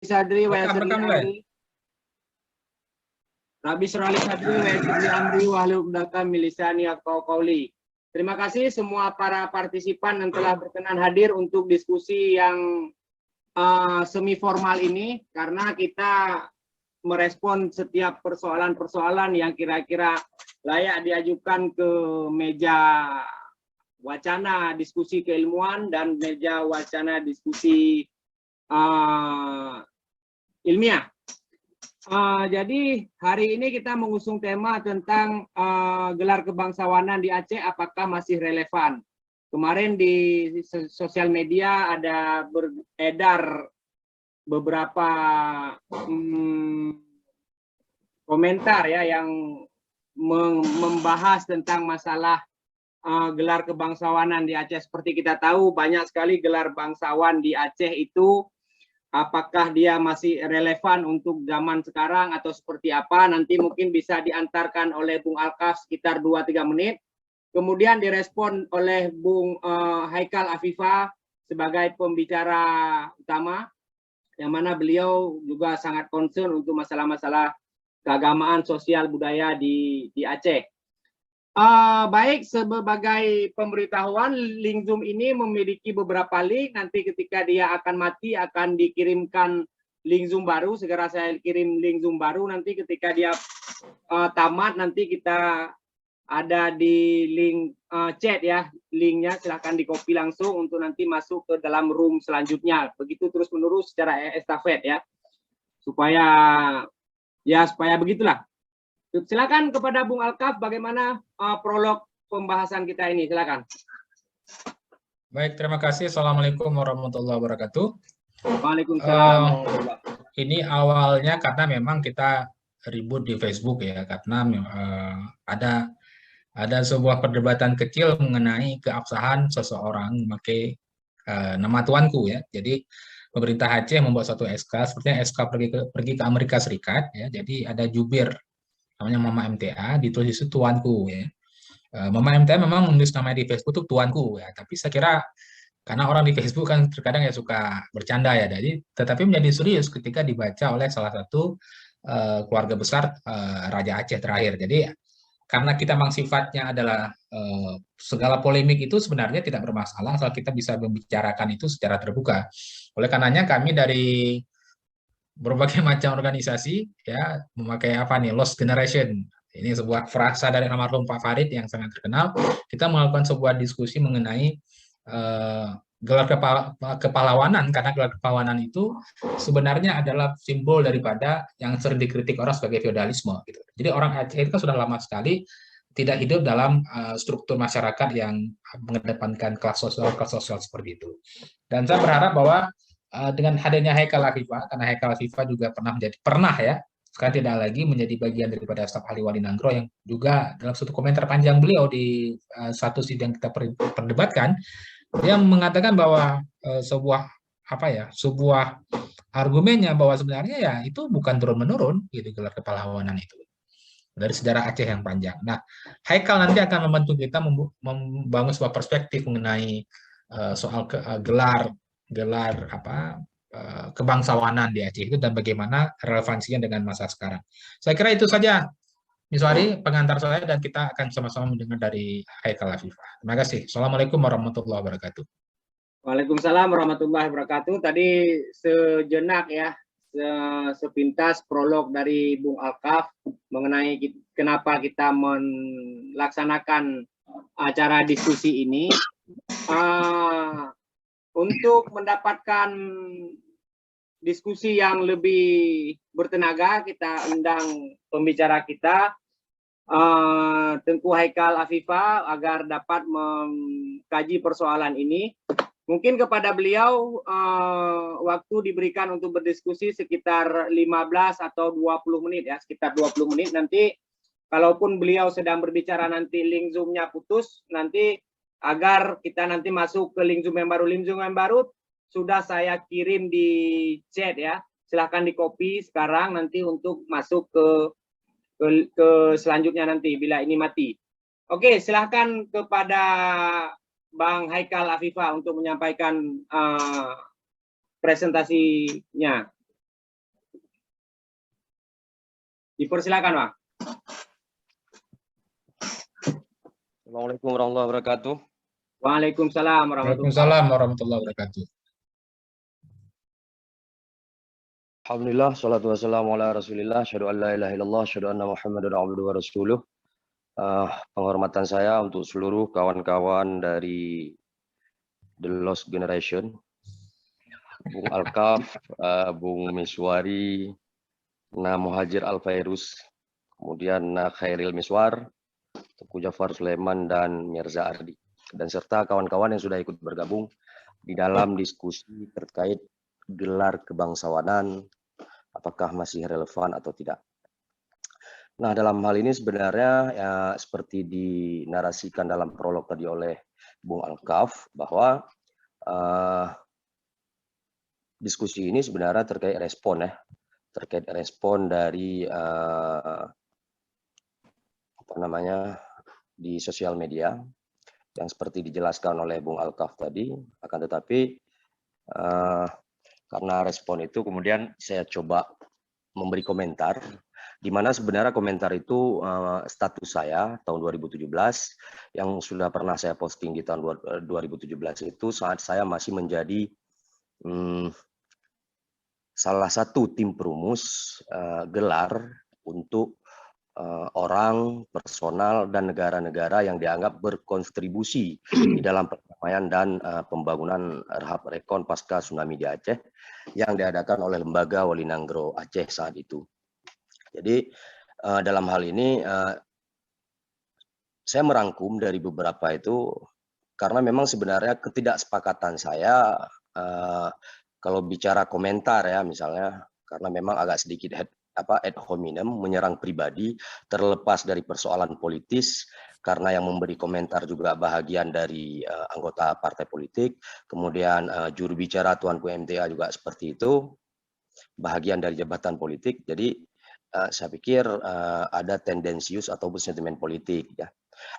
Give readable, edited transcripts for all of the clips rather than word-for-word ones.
Sadri wa Rekam, yassir li rekam, guys. amri. Rabbi syrah li sadri wa yassir li amri wahlul 'uqdatam min lisani yafqahu qawli. Terima kasih semua para partisipan yang telah berkenan hadir untuk diskusi yang semi formal ini, karena kita merespon setiap persoalan-persoalan yang kira-kira layak diajukan ke meja wacana diskusi keilmuan dan meja wacana diskusi ilmiah. Jadi hari ini kita mengusung tema tentang gelar kebangsawanan di Aceh apakah masih relevan. Kemarin di sosial media ada beredar beberapa komentar ya yang membahas tentang masalah gelar kebangsawanan di Aceh. Seperti kita tahu banyak sekali gelar bangsawan di Aceh itu, apakah dia masih relevan untuk zaman sekarang atau seperti apa, nanti mungkin bisa diantarkan oleh Bung Alkaf sekitar 2-3 menit. Kemudian direspon oleh Bung Haikal Afifa sebagai pembicara utama, yang mana beliau juga sangat concern untuk masalah-masalah keagamaan, sosial, budaya di Aceh. Baik, sebagai pemberitahuan, link Zoom ini memiliki beberapa link. Nanti ketika dia akan mati akan dikirimkan link Zoom baru. Segera saya kirim link Zoom baru. Nanti ketika dia tamat, nanti kita ada di link chat ya, linknya silahkan di copy langsung untuk nanti masuk ke dalam room selanjutnya. Begitu terus menerus secara estafet ya, supaya begitulah. Silakan kepada Bung Alkaf, bagaimana prolog pembahasan kita ini, silakan. Baik, terima kasih. Assalamualaikum warahmatullahi wabarakatuh. Waalaikumsalam. Ini awalnya karena memang kita ribut di Facebook ya, karena ada sebuah perdebatan kecil mengenai keabsahan seseorang memakai nama tuanku ya. Jadi pemerintah Aceh membuat satu SK, sepertinya SK pergi ke Amerika Serikat ya. Jadi ada jubir namanya Mama MTA, ditulis itu tuanku ya. Mama MTA memang menulis namanya di Facebook itu tuanku ya, tapi saya kira karena orang di Facebook kan terkadang ya suka bercanda ya, jadi tetapi menjadi serius ketika dibaca oleh salah satu keluarga besar Raja Aceh terakhir. Jadi karena kita memang sifatnya adalah segala polemik itu sebenarnya tidak bermasalah asal kita bisa membicarakan itu secara terbuka. Oleh karenanya kami dari berbagai macam organisasi ya memakai apa nih, Lost Generation, ini sebuah frasa dari almarhum Pak Farid yang sangat terkenal. Kita melakukan sebuah diskusi mengenai gelar kepahlawanan, karena gelar kepahlawanan itu sebenarnya adalah simbol daripada yang sering dikritik orang sebagai feodalisme gitu. Jadi orang Aceh itu kan sudah lama sekali tidak hidup dalam struktur masyarakat yang mengedepankan kelas sosial seperti itu. Dan saya berharap bahwa dengan hadirnya Haikal Afifa, karena Haikal Afifa juga pernah ya, sekarang tidak lagi menjadi bagian daripada staf ahli Wali Nangro, yang juga dalam satu komentar panjang beliau di satu sidang kita perdebatkan, dia mengatakan bahwa sebuah argumennya bahwa sebenarnya ya itu bukan turun-menurun gitu gelar kepahlawanan itu dari sejarah Aceh yang panjang. Nah, Haikal nanti akan membantu kita membangun sebuah perspektif mengenai soal gelar kebangsawanan di Aceh itu dan bagaimana relevansinya dengan masa sekarang. Saya kira itu saja, Miswari, pengantar saya, dan kita akan sama-sama mendengar dari Haikal Afifa. Terima kasih. Assalamualaikum warahmatullahi wabarakatuh. Waalaikumsalam warahmatullahi wabarakatuh. Tadi sejenak ya, sepintas prolog dari Bung Alkaf mengenai kenapa kita melaksanakan acara diskusi ini. Untuk mendapatkan diskusi yang lebih bertenaga, kita undang pembicara kita, Tengku Haikal Afifa, agar dapat mengkaji persoalan ini. Mungkin kepada beliau waktu diberikan untuk berdiskusi sekitar 15 atau 20 menit ya, sekitar 20 menit. Nanti kalaupun beliau sedang berbicara nanti link Zoom-nya putus, nanti agar kita nanti masuk ke link Zoom yang baru. Link Zoom yang baru sudah saya kirim di chat ya. Silahkan di copy sekarang nanti untuk masuk ke selanjutnya nanti bila ini mati. Oke, silahkan kepada Bang Haikal Afifa untuk menyampaikan presentasinya. Dipersilakan, Bang. Assalamualaikum warahmatullahi wabarakatuh. Waalaikumsalam warahmatullahi Waalaikumsalam warahmatullahi wabarakatuh. Alhamdulillah, salatu wassalamu ala rasulillah, syahadu an la ilaha illallah, syahadu anna muhammadan abduhu wa rasuluh. Penghormatan saya untuk seluruh kawan-kawan dari The Lost Generation, Bung Alkaf, Bung Miswari, Na Muhajir Al-Fairuz, kemudian Na Khairil Miswar, Teguh Jafar Sulaiman, dan Mirza Ardi, dan serta kawan-kawan yang sudah ikut bergabung di dalam diskusi terkait gelar kebangsawanan, apakah masih relevan atau tidak. Nah, dalam hal ini sebenarnya ya, seperti dinarasikan dalam prolog tadi oleh Bung Alkaf, bahwa diskusi ini sebenarnya terkait respon dari di sosial media yang seperti dijelaskan oleh Bung Alkaf tadi. Akan tetapi karena respon itu kemudian saya coba memberi komentar, di mana sebenarnya komentar itu status saya tahun 2017 yang sudah pernah saya posting di tahun 2017 itu saat saya masih menjadi salah satu tim perumus gelar untuk orang, personal, dan negara-negara yang dianggap berkontribusi di dalam perdamaian dan pembangunan Rahab Rekon pasca tsunami di Aceh yang diadakan oleh Lembaga Walinangro Aceh saat itu. Jadi dalam hal ini saya merangkum dari beberapa itu karena memang sebenarnya ketidaksepakatan saya kalau bicara komentar ya misalnya, karena memang agak sedikit ad hominem, menyerang pribadi, terlepas dari persoalan politis, karena yang memberi komentar juga bahagian dari anggota partai politik, kemudian juru bicara Tuanku MTA juga seperti itu, bahagian dari jabatan politik. Jadi saya pikir ada tendensius ataupun sentimen politik ya.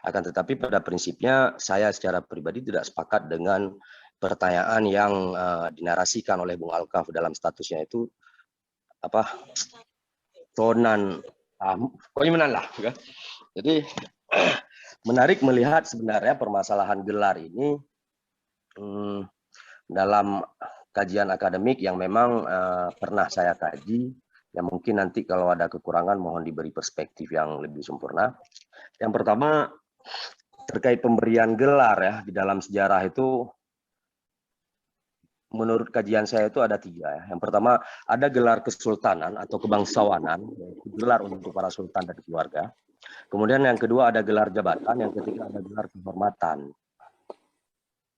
Akan tetapi pada prinsipnya saya secara pribadi tidak sepakat dengan pertanyaan yang dinarasikan oleh Bung Alkaf dalam statusnya itu tonan konyimenan lah ya. Jadi menarik melihat sebenarnya permasalahan gelar ini dalam kajian akademik yang memang pernah saya kaji, yang mungkin nanti kalau ada kekurangan mohon diberi perspektif yang lebih sempurna. Yang pertama terkait pemberian gelar ya di dalam sejarah itu, menurut kajian saya itu ada 3 ya. Yang pertama ada gelar kesultanan atau kebangsawanan, gelar untuk para sultan dan keluarga. Kemudian yang kedua ada gelar jabatan, yang ketiga ada gelar kehormatan.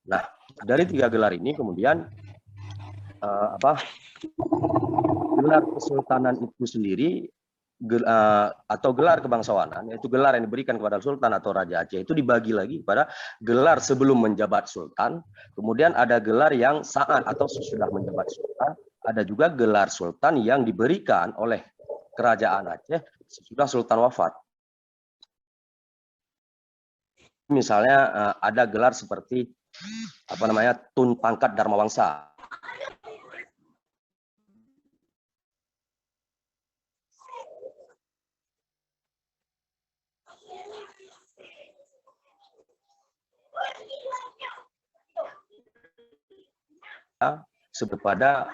Nah, dari 3 gelar ini kemudian gelar kesultanan itu sendiri atau gelar kebangsawanan, yaitu gelar yang diberikan kepada sultan atau raja Aceh, itu dibagi lagi pada gelar sebelum menjabat sultan, kemudian ada gelar yang saat atau sesudah menjabat sultan, ada juga gelar sultan yang diberikan oleh kerajaan Aceh sesudah sultan wafat. Misalnya ada gelar seperti Tun Pangkat Dharma Wangsa. Kepada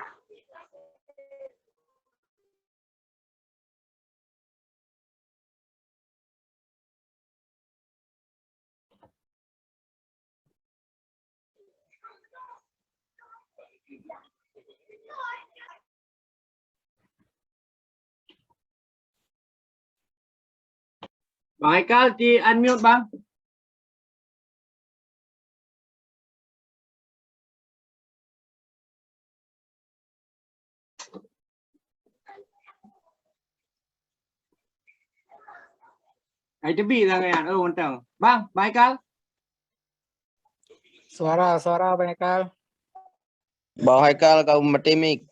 Bang Haikal di unmute, Bang. Itu bi tangan. Oh, untung. Bang Haikal. Suara Bang Haikal. Bang Haikal kau metimik.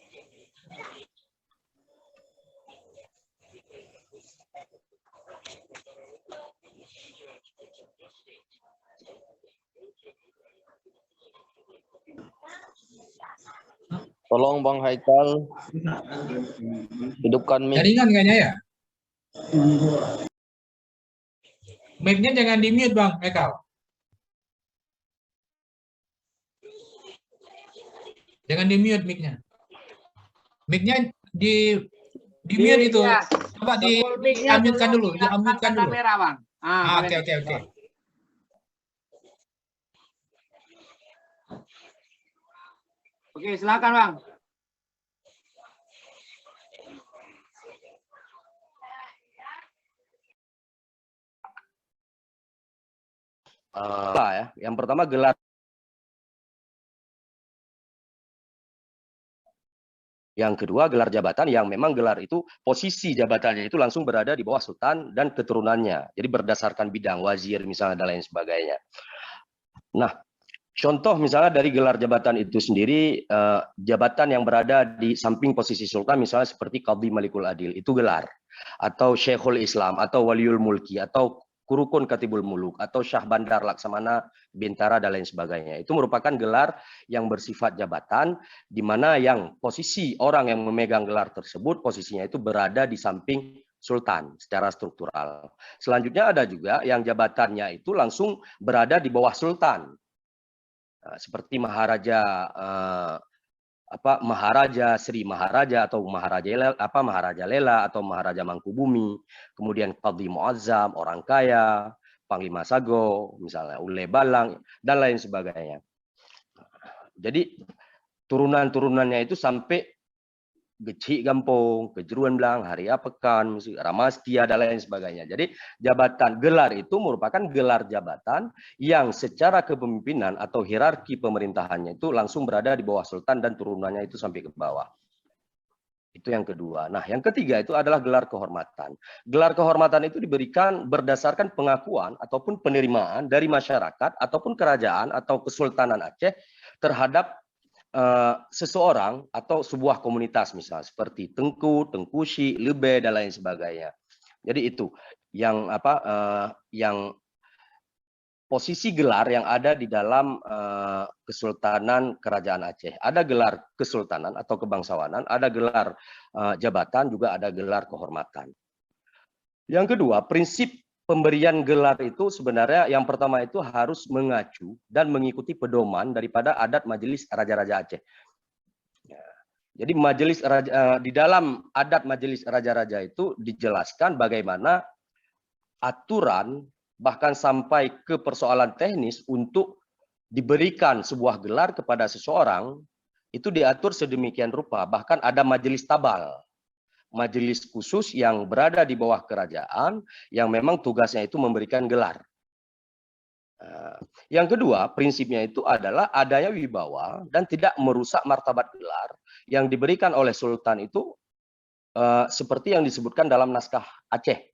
Tolong Bang Haikal hidupkan mic. Jaringan kayaknya ya? Mic-nya jangan di-mute, Bang Haikal. Jangan di-mute mic-nya. Mic-nya di-mute itu. Ya, Coba tombol mic-nya di-unmute-kan tolong dulu, diangkat di-unmute-kan ke dulu. kamera, Bang. Oke. Oke, silakan, Bang. Yang pertama gelar. Yang kedua gelar jabatan yang memang gelar itu posisi jabatannya itu langsung berada di bawah sultan dan keturunannya. Jadi berdasarkan bidang wazir misalnya dan lain sebagainya. Nah, contoh misalnya dari gelar jabatan itu sendiri, jabatan yang berada di samping posisi sultan misalnya seperti Qadhi Malikul Adil, itu gelar. Atau Syekhul Islam, atau Waliul Mulki, atau Kurukun Katibul Muluk, atau Syah Bandar Laksamana Bintara dan lain sebagainya. Itu merupakan gelar yang bersifat jabatan, di mana yang posisi orang yang memegang gelar tersebut, posisinya itu berada di samping sultan secara struktural. Selanjutnya ada juga yang jabatannya itu langsung berada di bawah sultan. Seperti Maharaja Maharaja Sri Maharaja atau Maharaja Lela atau Maharaja Mangkubumi, kemudian Qadhi Muazzam, orang kaya, Panglima Sago, misalnya Ule Balang dan lain sebagainya. Jadi turunan-turunannya itu sampai Gecik Gampong, Kejeruan Belang, Haria Pekan, Ramastia dan lain sebagainya. Jadi jabatan gelar itu merupakan gelar jabatan yang secara kepemimpinan atau hierarki pemerintahannya itu langsung berada di bawah sultan dan turunannya itu sampai ke bawah. Itu yang kedua. Nah, yang ketiga itu adalah gelar kehormatan. Gelar kehormatan itu diberikan berdasarkan pengakuan ataupun penerimaan dari masyarakat ataupun kerajaan atau Kesultanan Aceh terhadap seseorang atau sebuah komunitas misalnya seperti Tengku, Tengkusi, Lebe dan lain sebagainya. Jadi itu yang yang posisi gelar yang ada di dalam Kesultanan Kerajaan Aceh. Ada gelar kesultanan atau kebangsawanan, ada gelar jabatan, juga ada gelar kehormatan. Yang kedua, prinsip pemberian gelar itu sebenarnya yang pertama itu harus mengacu dan mengikuti pedoman daripada adat Majelis Raja-Raja Aceh. Jadi di dalam adat Majelis Raja-Raja itu dijelaskan bagaimana aturan bahkan sampai ke persoalan teknis untuk diberikan sebuah gelar kepada seseorang itu diatur sedemikian rupa. Bahkan ada majelis tabal. Majelis khusus yang berada di bawah kerajaan yang memang tugasnya itu memberikan gelar. Yang kedua, prinsipnya itu adalah adanya wibawa dan tidak merusak martabat gelar yang diberikan oleh sultan itu seperti yang disebutkan dalam naskah Aceh.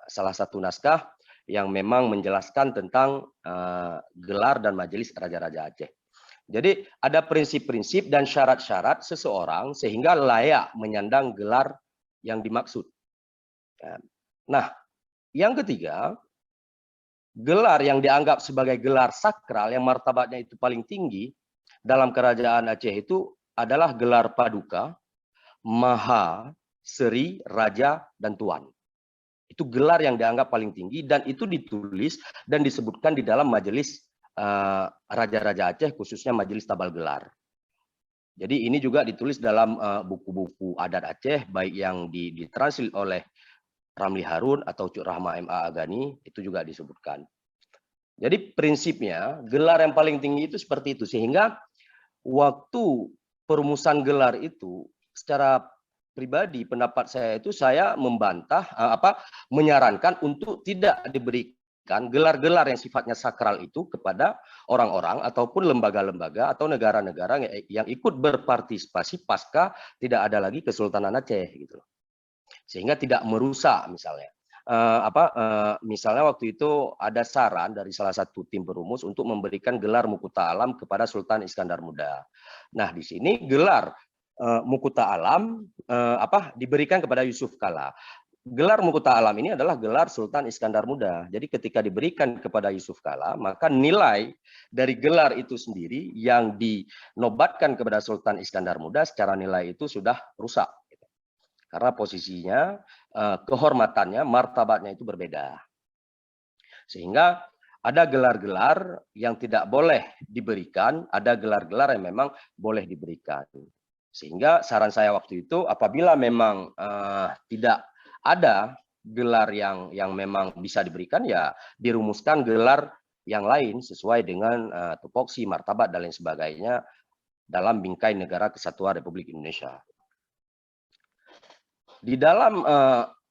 Salah satu naskah yang memang menjelaskan tentang gelar dan majelis Raja-Raja Aceh. Jadi ada prinsip-prinsip dan syarat-syarat seseorang sehingga layak menyandang gelar yang dimaksud. Nah, yang ketiga, gelar yang dianggap sebagai gelar sakral yang martabatnya itu paling tinggi dalam kerajaan Aceh itu adalah gelar Paduka, Maha, Seri, Raja, dan Tuan. Itu gelar yang dianggap paling tinggi dan itu ditulis dan disebutkan di dalam majelis Raja-Raja Aceh, khususnya Majelis Tabal Gelar. Jadi ini juga ditulis dalam buku-buku adat Aceh, baik yang ditranslate oleh Ramli Harun atau Cuk Rahma M.A. Agani, itu juga disebutkan. Jadi prinsipnya gelar yang paling tinggi itu seperti itu, sehingga waktu perumusan gelar itu secara pribadi pendapat saya itu saya membantah menyarankan untuk tidak diberikan gelar-gelar yang sifatnya sakral itu kepada orang-orang ataupun lembaga-lembaga atau negara-negara yang ikut berpartisipasi pasca tidak ada lagi Kesultanan Aceh gitu. Sehingga tidak merusak misalnya. Misalnya waktu itu ada saran dari salah satu tim perumus untuk memberikan gelar Mukuta Alam kepada Sultan Iskandar Muda. Nah, di sini gelar Mukuta Alam diberikan kepada Yusuf Kala. Gelar Mukuta Alam ini adalah gelar Sultan Iskandar Muda. Jadi ketika diberikan kepada Yusuf Kala, maka nilai dari gelar itu sendiri yang dinobatkan kepada Sultan Iskandar Muda secara nilai itu sudah rusak. Karena posisinya, kehormatannya, martabatnya itu berbeda. Sehingga ada gelar-gelar yang tidak boleh diberikan, ada gelar-gelar yang memang boleh diberikan. Sehingga saran saya waktu itu, apabila memang tidak ada gelar yang memang bisa diberikan, ya dirumuskan gelar yang lain sesuai dengan tupoksi, martabat, dan lain sebagainya dalam bingkai Negara Kesatuan Republik Indonesia. Di dalam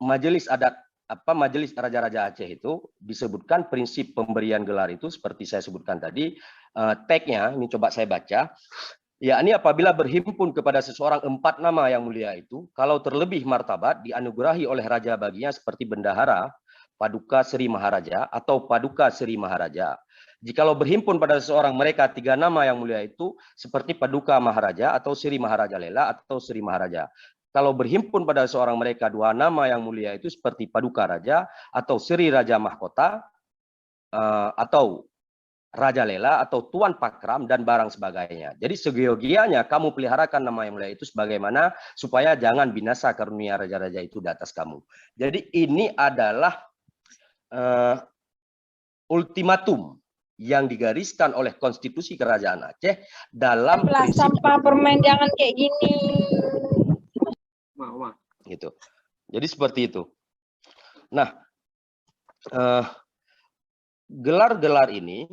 majelis adat Majelis Raja-Raja Aceh itu disebutkan prinsip pemberian gelar itu seperti saya sebutkan tadi, tagnya ini coba saya baca, yakni apabila berhimpun kepada seseorang 4 nama yang mulia itu, kalau terlebih martabat dianugerahi oleh raja baginya seperti bendahara, paduka Sri Maharaja atau paduka Sri Maharaja. Jikalau berhimpun pada seseorang mereka 3 nama yang mulia itu seperti paduka Maharaja atau Sri Maharaja Lela atau Sri Maharaja. Kalau berhimpun pada seorang mereka 2 nama yang mulia itu seperti Paduka Raja atau Sri Raja Mahkota atau Raja Lela atau Tuan Pakram dan barang sebagainya. Jadi seyogianya kamu peliharakan nama yang mulia itu sebagaimana supaya jangan binasa karunia raja-raja itu di atas kamu. Jadi ini adalah ultimatum yang digariskan oleh konstitusi Kerajaan Aceh dalam prinsip sampah permen jangan kayak gini. Gitu. Jadi seperti itu. Nah, gelar-gelar ini,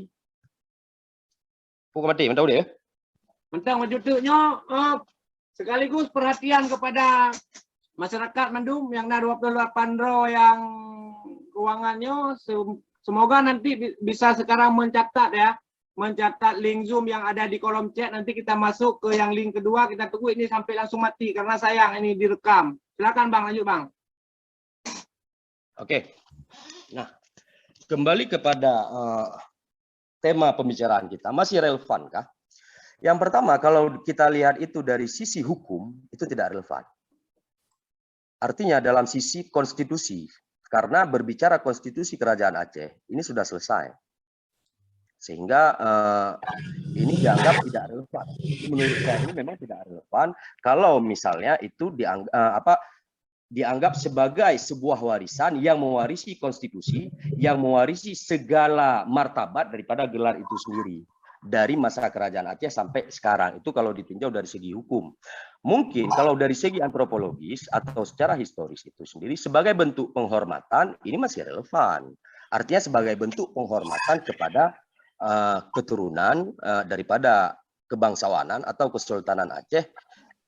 mentang deh. Mentang wujudnya sekaligus perhatian kepada masyarakat Mendum yang 28 row yang ruangannya, semoga nanti bisa sekarang mencatat link Zoom yang ada di kolom chat. Nanti kita masuk ke yang link kedua, kita tunggu ini sampai langsung mati karena sayang ini direkam. Silakan Bang, lanjut Bang. Oke. Nah, kembali kepada tema pembicaraan kita, masih relevankah? Yang pertama, kalau kita lihat itu dari sisi hukum, itu tidak relevan. Artinya dalam sisi konstitusi, karena berbicara konstitusi Kerajaan Aceh, ini sudah selesai. Sehingga ini dianggap tidak relevan. Menurut saya ini memang tidak relevan kalau misalnya itu dianggap sebagai sebuah warisan yang mewarisi konstitusi, yang mewarisi segala martabat daripada gelar itu sendiri dari masa Kerajaan Aceh sampai sekarang. Itu kalau ditinjau dari segi hukum. Mungkin kalau dari segi antropologis atau secara historis itu sendiri sebagai bentuk penghormatan ini masih relevan. Artinya sebagai bentuk penghormatan kepada keturunan daripada kebangsawanan atau Kesultanan Aceh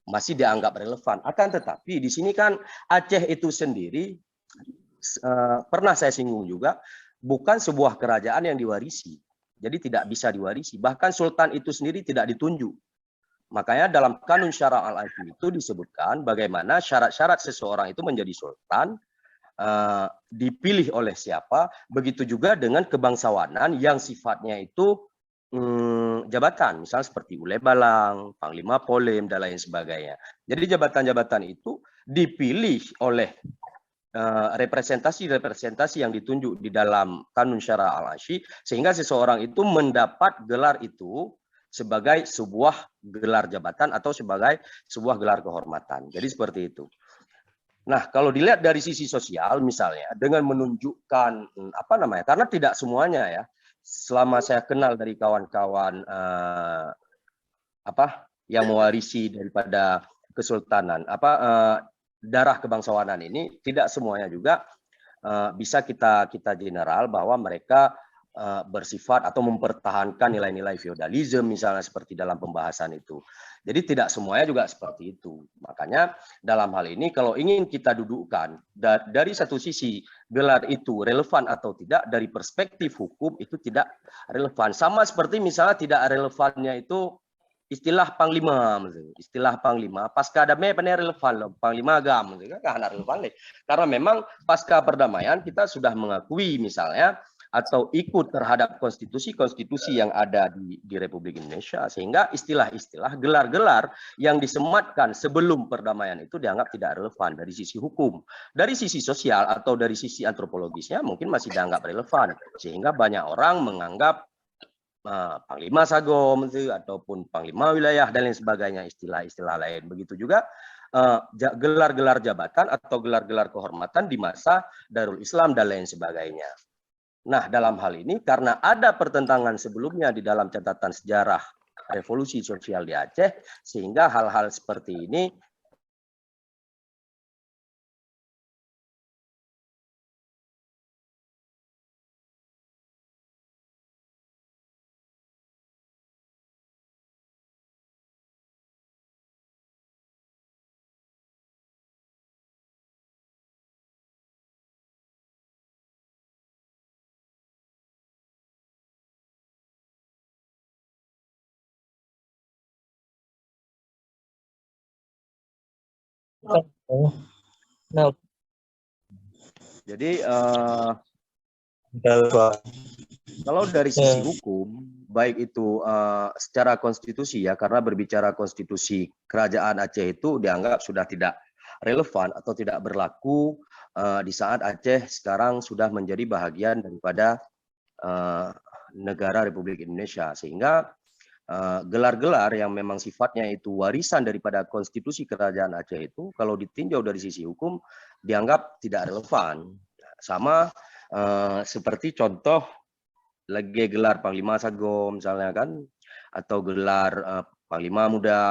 masih dianggap relevan. Akan tetapi di sini kan Aceh itu sendiri pernah saya singgung juga bukan sebuah kerajaan yang diwarisi. Jadi tidak bisa diwarisi. Bahkan sultan itu sendiri tidak ditunjuk. Makanya dalam Kanun Syara Al-Ain itu disebutkan bagaimana syarat-syarat seseorang itu menjadi sultan dipilih oleh siapa, begitu juga dengan kebangsawanan yang sifatnya itu jabatan, misalnya seperti Ule Balang, Panglima Polem, dan lain sebagainya. Jadi jabatan-jabatan itu dipilih oleh representasi-representasi yang ditunjuk di dalam Kanun Syara Al-Asyi, sehingga seseorang itu mendapat gelar itu sebagai sebuah gelar jabatan atau sebagai sebuah gelar kehormatan. Jadi seperti itu. Nah, kalau dilihat dari sisi sosial misalnya dengan menunjukkan karena tidak semuanya ya. Selama saya kenal dari kawan-kawan yang mewarisi daripada kesultanan darah kebangsawanan ini, tidak semuanya juga bisa kita general bahwa mereka bersifat atau mempertahankan nilai-nilai feodalisme misalnya seperti dalam pembahasan itu. Jadi tidak semuanya juga seperti itu. Makanya dalam hal ini kalau ingin kita dudukkan dari satu sisi gelar itu relevan atau tidak, dari perspektif hukum itu tidak relevan. Sama seperti misalnya tidak relevannya itu istilah Panglima, istilah Panglima pasca damai pada relevan Panglima agam, kan relevan. Karena memang pasca perdamaian kita sudah mengakui misalnya atau ikut terhadap konstitusi-konstitusi yang ada di Republik Indonesia, sehingga istilah-istilah gelar-gelar yang disematkan sebelum perdamaian itu dianggap tidak relevan dari sisi hukum. Dari sisi sosial atau dari sisi antropologisnya mungkin masih dianggap relevan, sehingga banyak orang menganggap Panglima Sagom ataupun Panglima Wilayah dan lain sebagainya, istilah-istilah lain. Begitu juga gelar-gelar jabatan atau gelar-gelar kehormatan di masa Darul Islam dan lain sebagainya. Nah, dalam hal ini karena ada pertentangan sebelumnya di dalam catatan sejarah revolusi sosial di Aceh, sehingga hal-hal seperti ini Oh, no. jadi Pak. kalau dari sisi hukum, baik itu secara konstitusi ya, karena berbicara konstitusi kerajaan Aceh itu dianggap sudah tidak relevan atau tidak berlaku di saat Aceh sekarang sudah menjadi bagian daripada negara Republik Indonesia, sehingga gelar-gelar yang memang sifatnya itu warisan daripada konstitusi kerajaan Aceh itu kalau ditinjau dari sisi hukum dianggap tidak relevan. Sama seperti contoh lagi gelar Panglima Sagom misalnya kan, atau gelar Panglima Muda,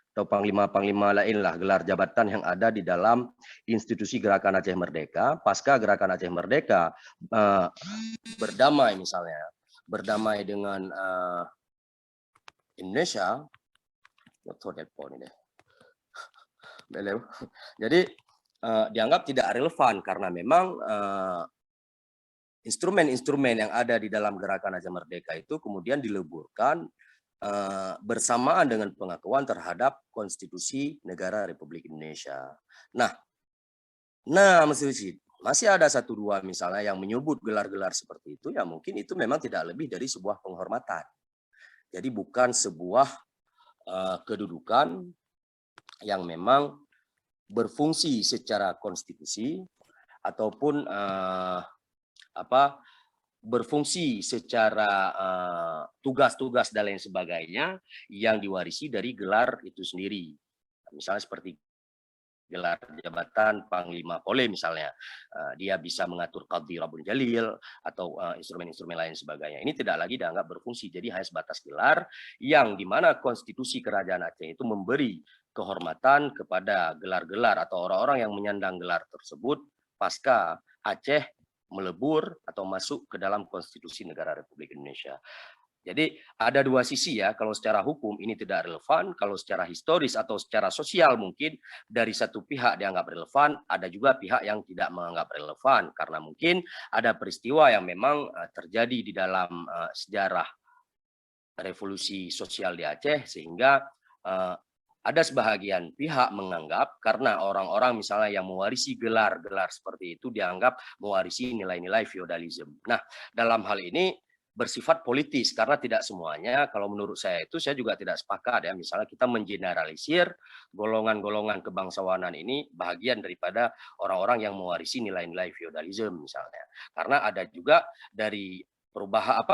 atau panglima-panglima lain lah, gelar jabatan yang ada di dalam institusi Gerakan Aceh Merdeka. Pasca Gerakan Aceh Merdeka berdamai misalnya, berdamai dengan Indonesia, jadi dianggap tidak relevan karena memang instrumen-instrumen yang ada di dalam Gerakan Aceh Merdeka itu kemudian dileburkan bersamaan dengan pengakuan terhadap konstitusi negara Republik Indonesia. Nah, masih ada satu dua misalnya yang menyebut gelar-gelar seperti itu, ya mungkin itu memang tidak lebih dari sebuah penghormatan. Jadi bukan sebuah kedudukan yang memang berfungsi secara konstitusi ataupun berfungsi secara tugas-tugas dan lain sebagainya yang diwarisi dari gelar itu sendiri. Misalnya seperti gelar jabatan Panglima Pole misalnya, dia bisa mengatur Qadhi Rabbul Jalil atau instrumen-instrumen lain sebagainya. Ini tidak lagi dianggap berfungsi, jadi hanya sebatas gelar yang dimana konstitusi kerajaan Aceh itu memberi kehormatan kepada gelar-gelar atau orang-orang yang menyandang gelar tersebut pasca Aceh melebur atau masuk ke dalam konstitusi negara Republik Indonesia. Jadi ada dua sisi ya, kalau secara hukum ini tidak relevan, kalau secara historis atau secara sosial mungkin dari satu pihak dianggap relevan, ada juga pihak yang tidak menganggap relevan karena mungkin ada peristiwa yang memang terjadi di dalam sejarah revolusi sosial di Aceh sehingga ada sebahagian pihak menganggap karena orang-orang misalnya yang mewarisi gelar-gelar seperti itu dianggap mewarisi nilai-nilai feodalisme. Nah, dalam hal ini bersifat politis karena tidak semuanya, kalau menurut saya itu saya juga tidak sepakat ya, misalnya kita mengeneralisir golongan-golongan kebangsawanan ini bagian daripada orang-orang yang mewarisi nilai-nilai feodalisme misalnya. Karena ada juga dari perubahan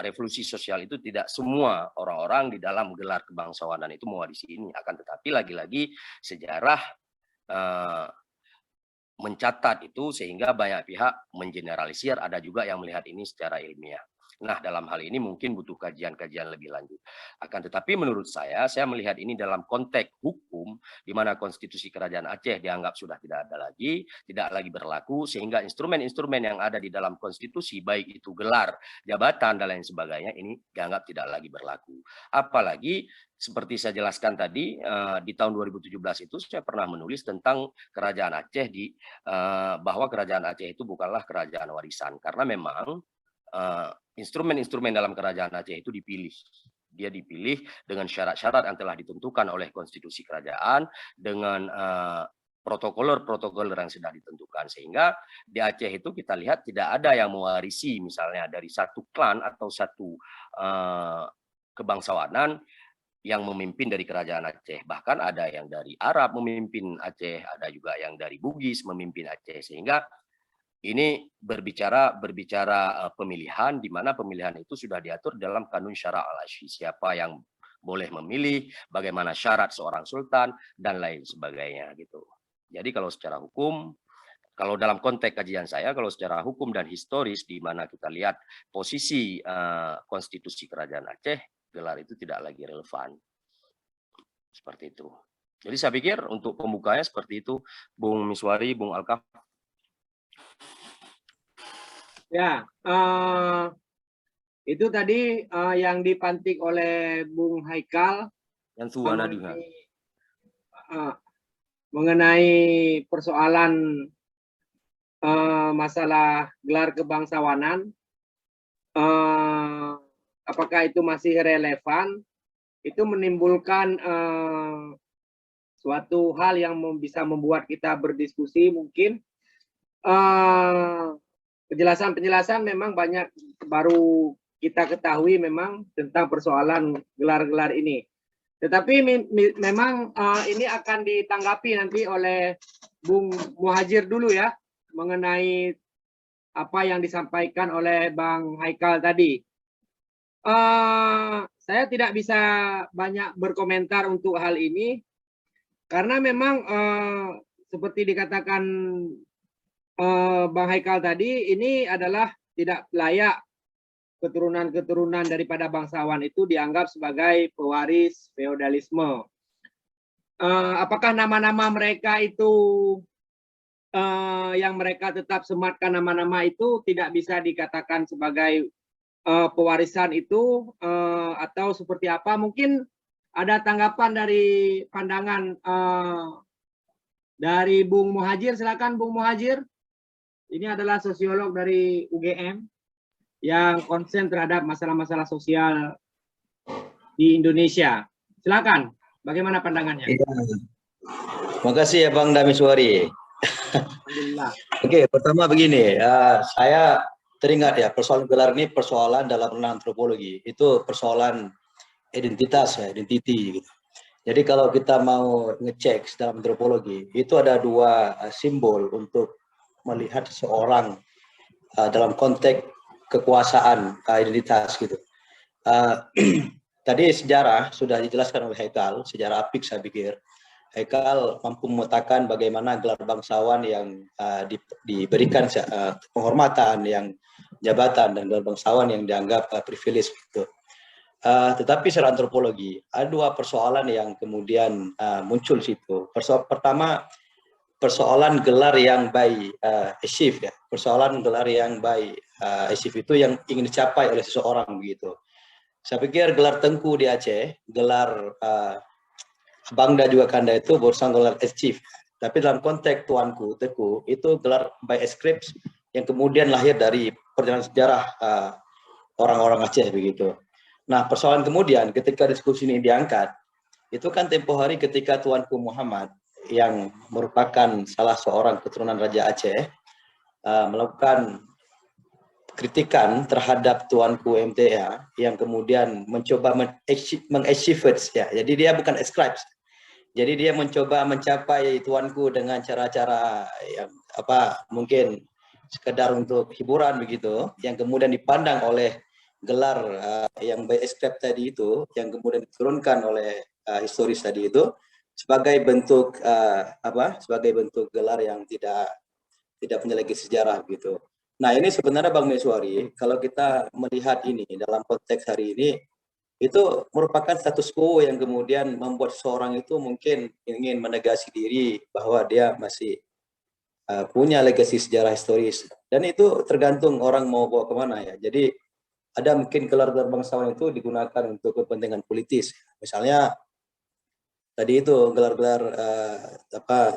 revolusi sosial itu tidak semua orang-orang di dalam gelar kebangsawanan itu mewarisi ini, akan tetapi lagi-lagi sejarah mencatat itu sehingga banyak pihak mengeneralisir, ada juga yang melihat ini secara ilmiah. Nah, dalam hal ini mungkin butuh kajian-kajian lebih lanjut. Akan tetapi menurut saya melihat ini dalam konteks hukum, di mana konstitusi kerajaan Aceh dianggap sudah tidak ada lagi, tidak lagi berlaku, sehingga instrumen-instrumen yang ada di dalam konstitusi, baik itu gelar, jabatan, dan lain sebagainya, ini dianggap tidak lagi berlaku. Apalagi, seperti saya jelaskan tadi, di tahun 2017 itu saya pernah menulis tentang kerajaan Aceh, bahwa kerajaan Aceh itu bukanlah kerajaan warisan, karena memang instrumen-instrumen dalam kerajaan Aceh itu dipilih. Dia dipilih dengan syarat-syarat yang telah ditentukan oleh konstitusi kerajaan dengan protokoler-protokoler yang sudah ditentukan. Sehingga di Aceh itu kita lihat tidak ada yang mewarisi misalnya dari satu klan atau satu kebangsawanan yang memimpin dari kerajaan Aceh. Bahkan ada yang dari Arab memimpin Aceh, ada juga yang dari Bugis memimpin Aceh. Sehingga ini berbicara pemilihan, di mana pemilihan itu sudah diatur dalam Kanun Syara' al-Asy. Siapa yang boleh memilih, bagaimana syarat seorang sultan, dan lain sebagainya gitu. Jadi kalau secara hukum, kalau dalam konteks kajian saya, kalau secara hukum dan historis, di mana kita lihat posisi konstitusi Kerajaan Aceh, gelar itu tidak lagi relevan. Seperti itu. Jadi saya pikir untuk pembukanya seperti itu, Bung Miswari, Bung Alkaf. Ya, itu tadi yang dipantik oleh Bung Haikal Yang Tuhan mengenai persoalan masalah gelar kebangsawanan, apakah itu masih relevan? Itu menimbulkan suatu hal yang bisa membuat kita berdiskusi mungkin. Penjelasan-penjelasan memang banyak baru kita ketahui memang tentang persoalan gelar-gelar ini. Tetapi memang ini akan ditanggapi nanti oleh Bung Muhajir dulu ya, mengenai apa yang disampaikan oleh Bang Haikal tadi. Saya tidak bisa banyak berkomentar untuk hal ini, karena memang seperti dikatakan Bang Haikal tadi, ini adalah tidak layak keturunan-keturunan daripada bangsawan itu dianggap sebagai pewaris feodalisme. Apakah nama-nama mereka itu yang mereka tetap sematkan nama-nama itu tidak bisa dikatakan sebagai pewarisan itu atau seperti apa? Mungkin ada tanggapan dari pandangan dari Bung Muhajir. Silakan Bung Muhajir. Ini adalah sosiolog dari UGM yang konsen terhadap masalah-masalah sosial di Indonesia. Silakan, bagaimana pandangannya? Ya. Terima kasih ya Bang Damiswari. Alhamdulillah. Oke, pertama begini, saya teringat ya persoalan gelar ini persoalan dalam ranah antropologi, itu persoalan identitas ya, identity gitu. Jadi kalau kita mau ngecek dalam antropologi, itu ada dua simbol untuk melihat seseorang dalam konteks kekuasaan identitas gitu. Tadi sejarah sudah dijelaskan oleh Haikal, sejarah apik saya pikir. Haikal mampu memetakan bagaimana gelar bangsawan yang diberikan penghormatan, yang jabatan, dan gelar bangsawan yang dianggap privilege gitu. Tetapi secara antropologi ada dua persoalan yang kemudian muncul situ. Pertama, persoalan gelar yang by achieve ya, persoalan gelar yang by achieve itu yang ingin dicapai oleh seseorang begitu. Saya pikir gelar Tengku di Aceh, gelar Bangda juga Kanda itu berusaha gelar achieve. Tapi dalam konteks Tuanku Teku itu gelar by ascripts yang kemudian lahir dari perjalanan sejarah orang-orang Aceh begitu. Nah persoalan kemudian ketika diskusi ini diangkat, itu kan tempo hari ketika Tuanku Muhammad yang merupakan salah seorang keturunan Raja Aceh melakukan kritikan terhadap Tuanku MTA yang kemudian mencoba mengachieve ya. Jadi dia bukan ascribes. Jadi dia mencoba mencapai Tuanku dengan cara-cara yang mungkin sekedar untuk hiburan begitu, yang kemudian dipandang oleh gelar yang by ascribe tadi itu, yang kemudian diturunkan oleh historis tadi itu sebagai bentuk sebagai bentuk gelar yang tidak punya legasi sejarah gitu. Nah ini sebenarnya Bang Miswari, kalau kita melihat ini dalam konteks hari ini, itu merupakan status quo yang kemudian membuat seseorang itu mungkin ingin menegasi diri bahwa dia masih punya legasi sejarah historis, dan itu tergantung orang mau bawa kemana ya. Jadi ada mungkin gelar-gelar bangsawan itu digunakan untuk kepentingan politis, misalnya tadi itu gelar-gelar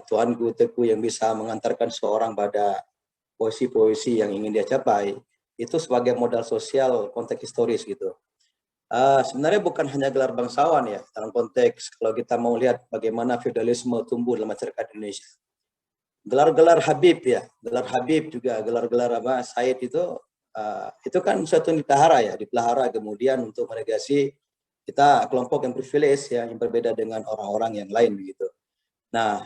Tuanku Teku yang bisa mengantarkan seorang pada posisi-posisi yang ingin dia capai, itu sebagai modal sosial konteks historis gitu. Sebenarnya bukan hanya gelar bangsawan ya, dalam konteks kalau kita mau lihat bagaimana feodalisme tumbuh dalam masyarakat Indonesia. Gelar-gelar Habib ya, gelar Habib juga, gelar-gelar Said itu kan suatu yang dipelihara kemudian untuk menegasi kita kelompok yang privilege ya, yang berbeda dengan orang-orang yang lain begitu. Nah,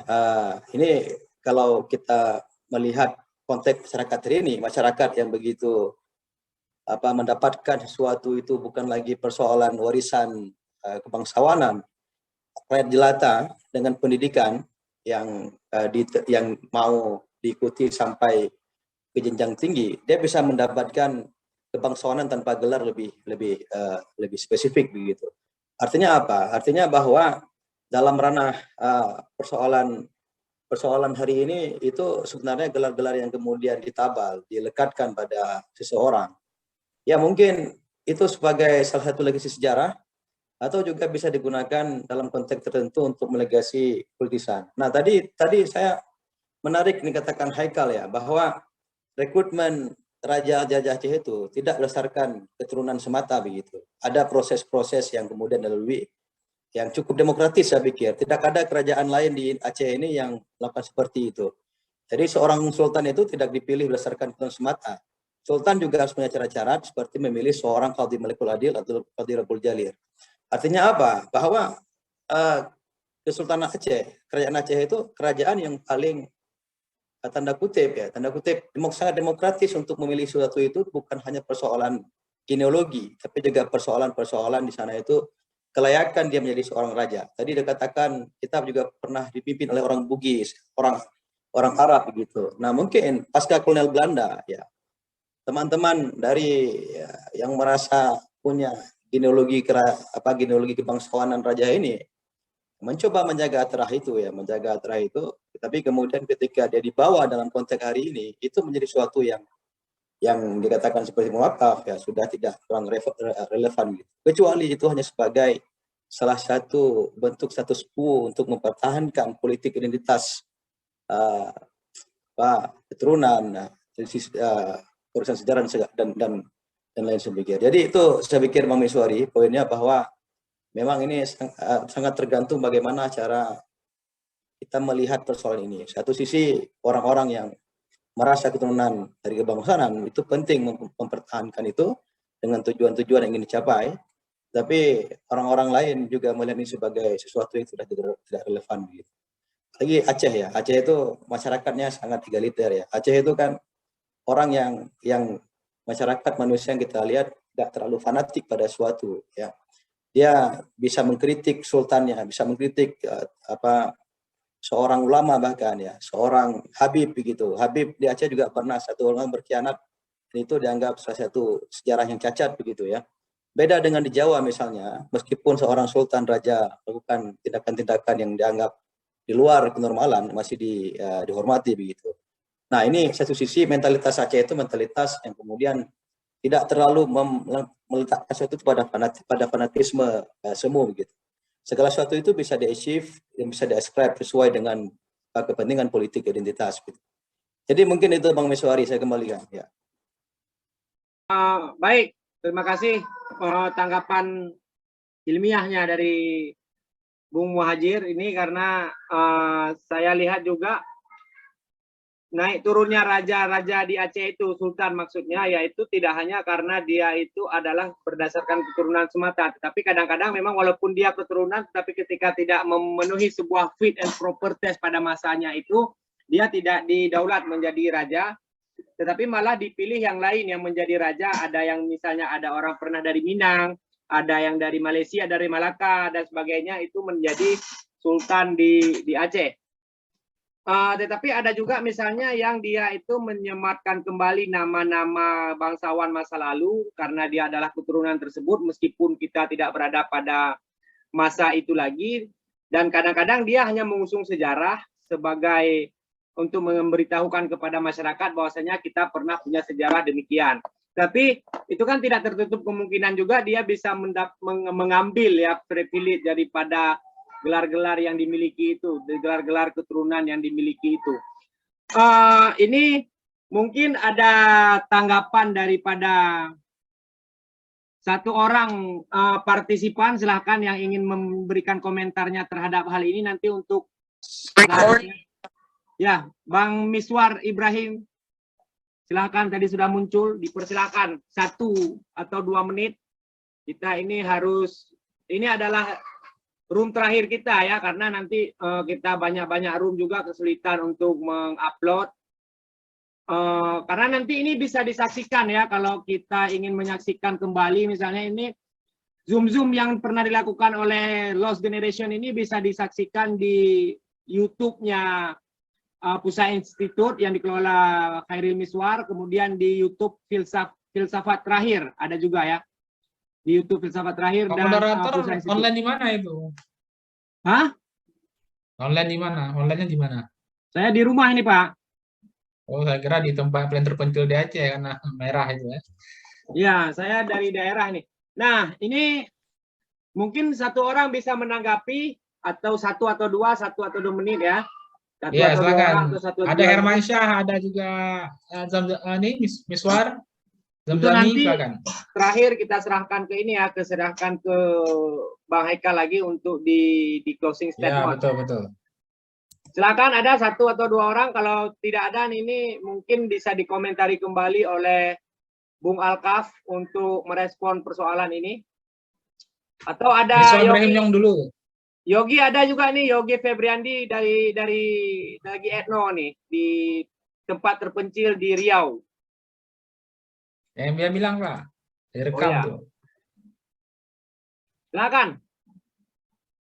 ini kalau kita melihat konteks masyarakat hari ini, masyarakat yang begitu mendapatkan sesuatu itu bukan lagi persoalan warisan kebangsawanan rakyat jelata dengan pendidikan yang yang mau diikuti sampai ke jenjang tinggi, dia bisa mendapatkan kebangsawanan tanpa gelar lebih spesifik begitu. Artinya apa? Artinya bahwa dalam ranah persoalan hari ini itu sebenarnya gelar-gelar yang kemudian ditabal, dilekatkan pada seseorang. Ya mungkin itu sebagai salah satu legasi sejarah, atau juga bisa digunakan dalam konteks tertentu untuk melegasi kultisan. Nah tadi saya menarik dikatakan Haikal ya, bahwa rekrutmen Raja Jajah Aceh itu tidak berdasarkan keturunan semata begitu. Ada proses-proses yang kemudian dilalui yang cukup demokratis saya pikir. Tidak ada kerajaan lain di Aceh ini yang melakukan seperti itu. Jadi seorang sultan itu tidak dipilih berdasarkan keturunan semata. Sultan juga harus punya cara-cara seperti memilih seorang Qadhi Malikul Adil atau Qadhi Rabbul Jalir. Artinya apa? Bahwa Kesultanan Aceh, kerajaan Aceh itu kerajaan yang paling tanda kutip sangat demokratis untuk memilih sesuatu itu, bukan hanya persoalan genealogi, tapi juga persoalan-persoalan di sana itu kelayakan dia menjadi seorang raja. Tadi dikatakan kita juga pernah dipimpin oleh orang Bugis, orang Arab begitu. Nah mungkin pasca kolonial Belanda ya, teman-teman dari yang merasa punya genealogi kebangsawanan raja ini mencoba menjaga atrah itu ya, tapi kemudian ketika dia dibawa dalam konteks hari ini, itu menjadi suatu yang dikatakan seperti muwakaf ya, sudah tidak kurang relevan gitu. Kecuali itu hanya sebagai salah satu bentuk status quo untuk mempertahankan politik identitas keturunan, urusan sejarah dan lain sebagainya. Jadi itu saya pikir Bang Miswari, poinnya bahwa memang ini sangat tergantung bagaimana cara kita melihat persoalan ini. Satu sisi orang-orang yang merasa keturunan dari kebangsawanan itu penting mempertahankan itu dengan tujuan-tujuan yang ingin dicapai, tapi orang-orang lain juga melihat ini sebagai sesuatu yang sudah tidak relevan gitu. Lagi Aceh ya, Aceh itu masyarakatnya sangat egaliter ya. Aceh itu kan orang yang masyarakat manusia yang kita lihat tidak terlalu fanatik pada suatu ya. Dia bisa mengkritik sultannya, bisa mengkritik seorang ulama bahkan ya, seorang Habib begitu. Habib di Aceh juga pernah satu orang berkhianat, dan itu dianggap salah satu sejarah yang cacat begitu ya. Beda dengan di Jawa misalnya, meskipun seorang sultan raja melakukan tindakan-tindakan yang dianggap di luar kenormalan, masih dihormati begitu. Nah ini satu sisi mentalitas Aceh itu mentalitas yang kemudian tidak terlalu meletakkan sesuatu pada fanatisme semu begitu. Segala sesuatu itu bisa di-achieve dan bisa di-ascribe sesuai dengan kepentingan politik identitas gitu. Jadi mungkin itu Bang Miswari, saya kembalikan ya. Baik, terima kasih tanggapan ilmiahnya dari Bung Muhajir ini, karena saya lihat juga naik turunnya raja-raja di Aceh itu, sultan maksudnya, yaitu tidak hanya karena dia itu adalah berdasarkan keturunan semata, tetapi kadang-kadang memang walaupun dia keturunan, tapi ketika tidak memenuhi sebuah fit and proper test pada masanya itu, dia tidak didaulat menjadi raja, tetapi malah dipilih yang lain yang menjadi raja. Ada yang misalnya ada orang pernah dari Minang, ada yang dari Malaysia, dari Malaka, dan sebagainya, itu menjadi sultan di Aceh. Tetapi ada juga misalnya yang dia itu menyematkan kembali nama-nama bangsawan masa lalu karena dia adalah keturunan tersebut meskipun kita tidak berada pada masa itu lagi, dan kadang-kadang dia hanya mengusung sejarah sebagai untuk memberitahukan kepada masyarakat bahwasanya kita pernah punya sejarah demikian. Tapi itu kan tidak tertutup kemungkinan juga dia bisa mengambil ya privilege daripada gelar-gelar yang dimiliki itu, gelar-gelar keturunan yang dimiliki itu. Ini mungkin ada tanggapan daripada satu orang partisipan, silahkan yang ingin memberikan komentarnya terhadap hal ini nanti untuk ya, Bang Miswar Ibrahim, silahkan, tadi sudah muncul, dipersilakan 1 atau 2 menit. Kita ini harus, ini adalah room terakhir kita ya, karena nanti kita banyak-banyak room juga kesulitan untuk mengupload. Karena nanti ini bisa disaksikan ya, kalau kita ingin menyaksikan kembali misalnya ini Zoom yang pernah dilakukan oleh Lost Generation ini bisa disaksikan di YouTube-nya Pusat Institut yang dikelola Khairil Miswar, kemudian di YouTube Filsafat Terakhir ada juga ya. Di YouTube Filsafat Terakhir dan Moderator Pusat Institut. online di mana itu? Hah? Online di mana? Online-nya di mana? Saya di rumah ini, Pak. Oh, saya kira di tempat paling terpencil di Aceh karena merah itu ya. Ya, saya dari daerah nih. Nah, ini mungkin satu orang bisa menanggapi atau satu atau dua menit ya. Satu Ya, atau dua silakan. orang, atau satu atau Ada dua menit. Hermansyah, ada juga Miswar. Itu Zamzami, nanti silakan. terakhir kita serahkan ke ini ya, serahkan ke Bang Haikal lagi untuk di closing Ya, statement. betul. Silakan, ada satu atau dua orang. Kalau tidak ada ini mungkin bisa dikomentari kembali oleh Bung Alkaf untuk merespon persoalan ini. Atau ada Miswar Yogi. Brahim dulu. Yogi ada juga nih, Yogi Febriandi dari Etno nih di tempat terpencil di Riau. Yang dia bilang, Pak. Direkam iya. tuh. Silakan.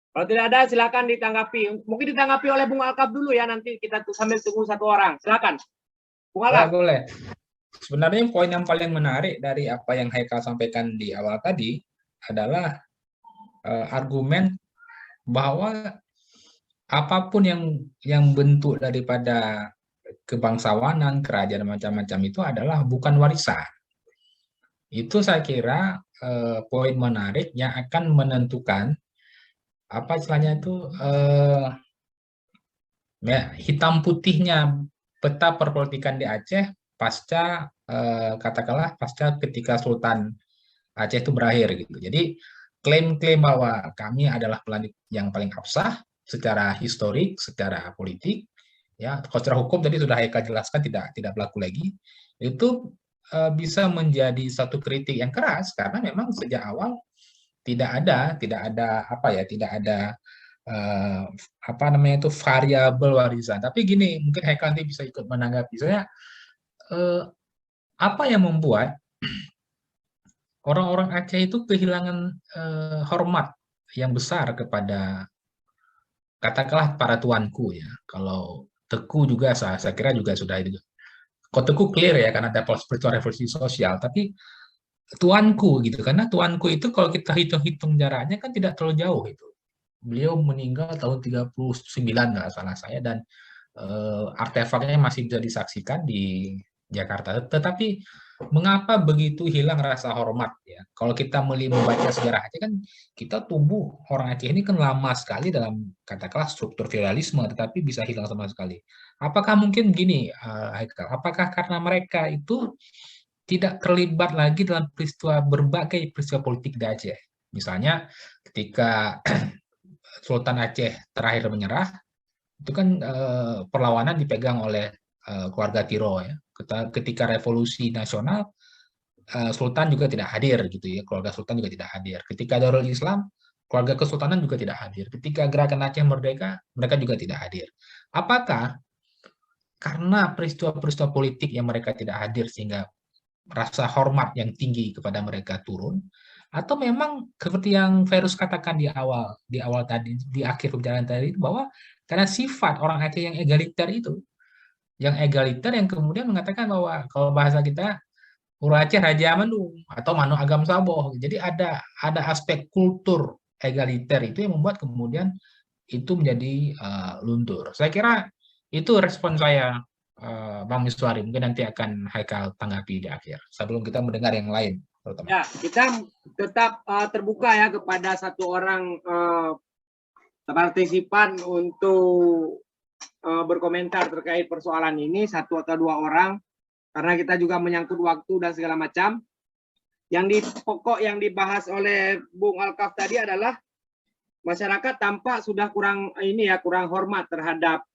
Kalau tidak ada, silakan ditanggapi. Mungkin ditanggapi oleh Bung Alkaf dulu ya, nanti kita sambil tunggu satu orang. Silakan. Bung Alkaf. Boleh. Sebenarnya poin yang paling menarik dari apa yang Haikal sampaikan di awal tadi adalah argumen bahwa apapun yang bentuk daripada kebangsawanan, kerajaan macam-macam itu adalah bukan warisan. Itu saya kira poin menarik yang akan menentukan apa istilahnya itu hitam putihnya peta perpolitikan di Aceh pasca katakanlah pasca ketika Sultan Aceh itu berakhir gitu. Jadi klaim-klaim bahwa kami adalah planet yang paling absah secara historik, secara politik, ya, secara hukum tadi sudah Haikal jelaskan tidak berlaku lagi. Itu bisa menjadi satu kritik yang keras karena memang sejak awal tidak ada apa namanya itu variabel warisan. Tapi gini, mungkin Haikal nanti bisa ikut menanggapi. Saya apa yang membuat orang-orang Aceh itu kehilangan hormat yang besar kepada katakanlah para tuanku ya. Kalau Teku juga saya kira juga sudah itu. Kalau Teku clear ya karena ada peristiwa revolusi sosial, tapi tuanku gitu karena tuanku itu kalau kita hitung-hitung jaraknya kan tidak terlalu jauh itu. Beliau meninggal tahun 39 nggak salah saya dan artefaknya masih bisa disaksikan di Jakarta. Tetapi mengapa begitu hilang rasa hormat ya? Kalau kita membaca sejarah Aceh kan kita tumbuh orang Aceh ini kan lama sekali dalam katakanlah struktur feodalisme tetapi bisa hilang sama sekali. Apakah mungkin gini Haikal? Apakah karena mereka itu tidak terlibat lagi dalam berbagai peristiwa politik di Aceh? Misalnya ketika Sultan Aceh terakhir menyerah itu kan perlawanan dipegang oleh keluarga Tiro ya. Ketika revolusi nasional Sultan juga tidak hadir gitu ya, keluarga Sultan juga tidak hadir. Ketika Darul Islam keluarga kesultanan juga tidak hadir. Ketika gerakan Aceh Merdeka mereka juga tidak hadir. Apakah karena peristiwa-peristiwa politik yang mereka tidak hadir sehingga rasa hormat yang tinggi kepada mereka turun? Atau memang seperti yang Ferus katakan di awal tadi, di akhir pembicaraan tadi, bahwa karena sifat orang Aceh yang egaliter itu, yang kemudian mengatakan bahwa kalau bahasa kita, Ura Aceh Raja Manu atau Manu Agam Saboh. Jadi ada aspek kultur egaliter itu yang membuat kemudian itu menjadi luntur. Saya kira itu respon saya, Bang Miswari. Mungkin nanti akan Haikal tanggapi di akhir, sebelum kita mendengar yang lain. Ya, kita tetap terbuka ya kepada satu orang partisipan untuk berkomentar terkait persoalan ini, satu atau dua orang, karena kita juga menyangkut waktu dan segala macam. Yang pokok yang dibahas oleh Bung Alkaf tadi adalah masyarakat tampak sudah kurang hormat terhadap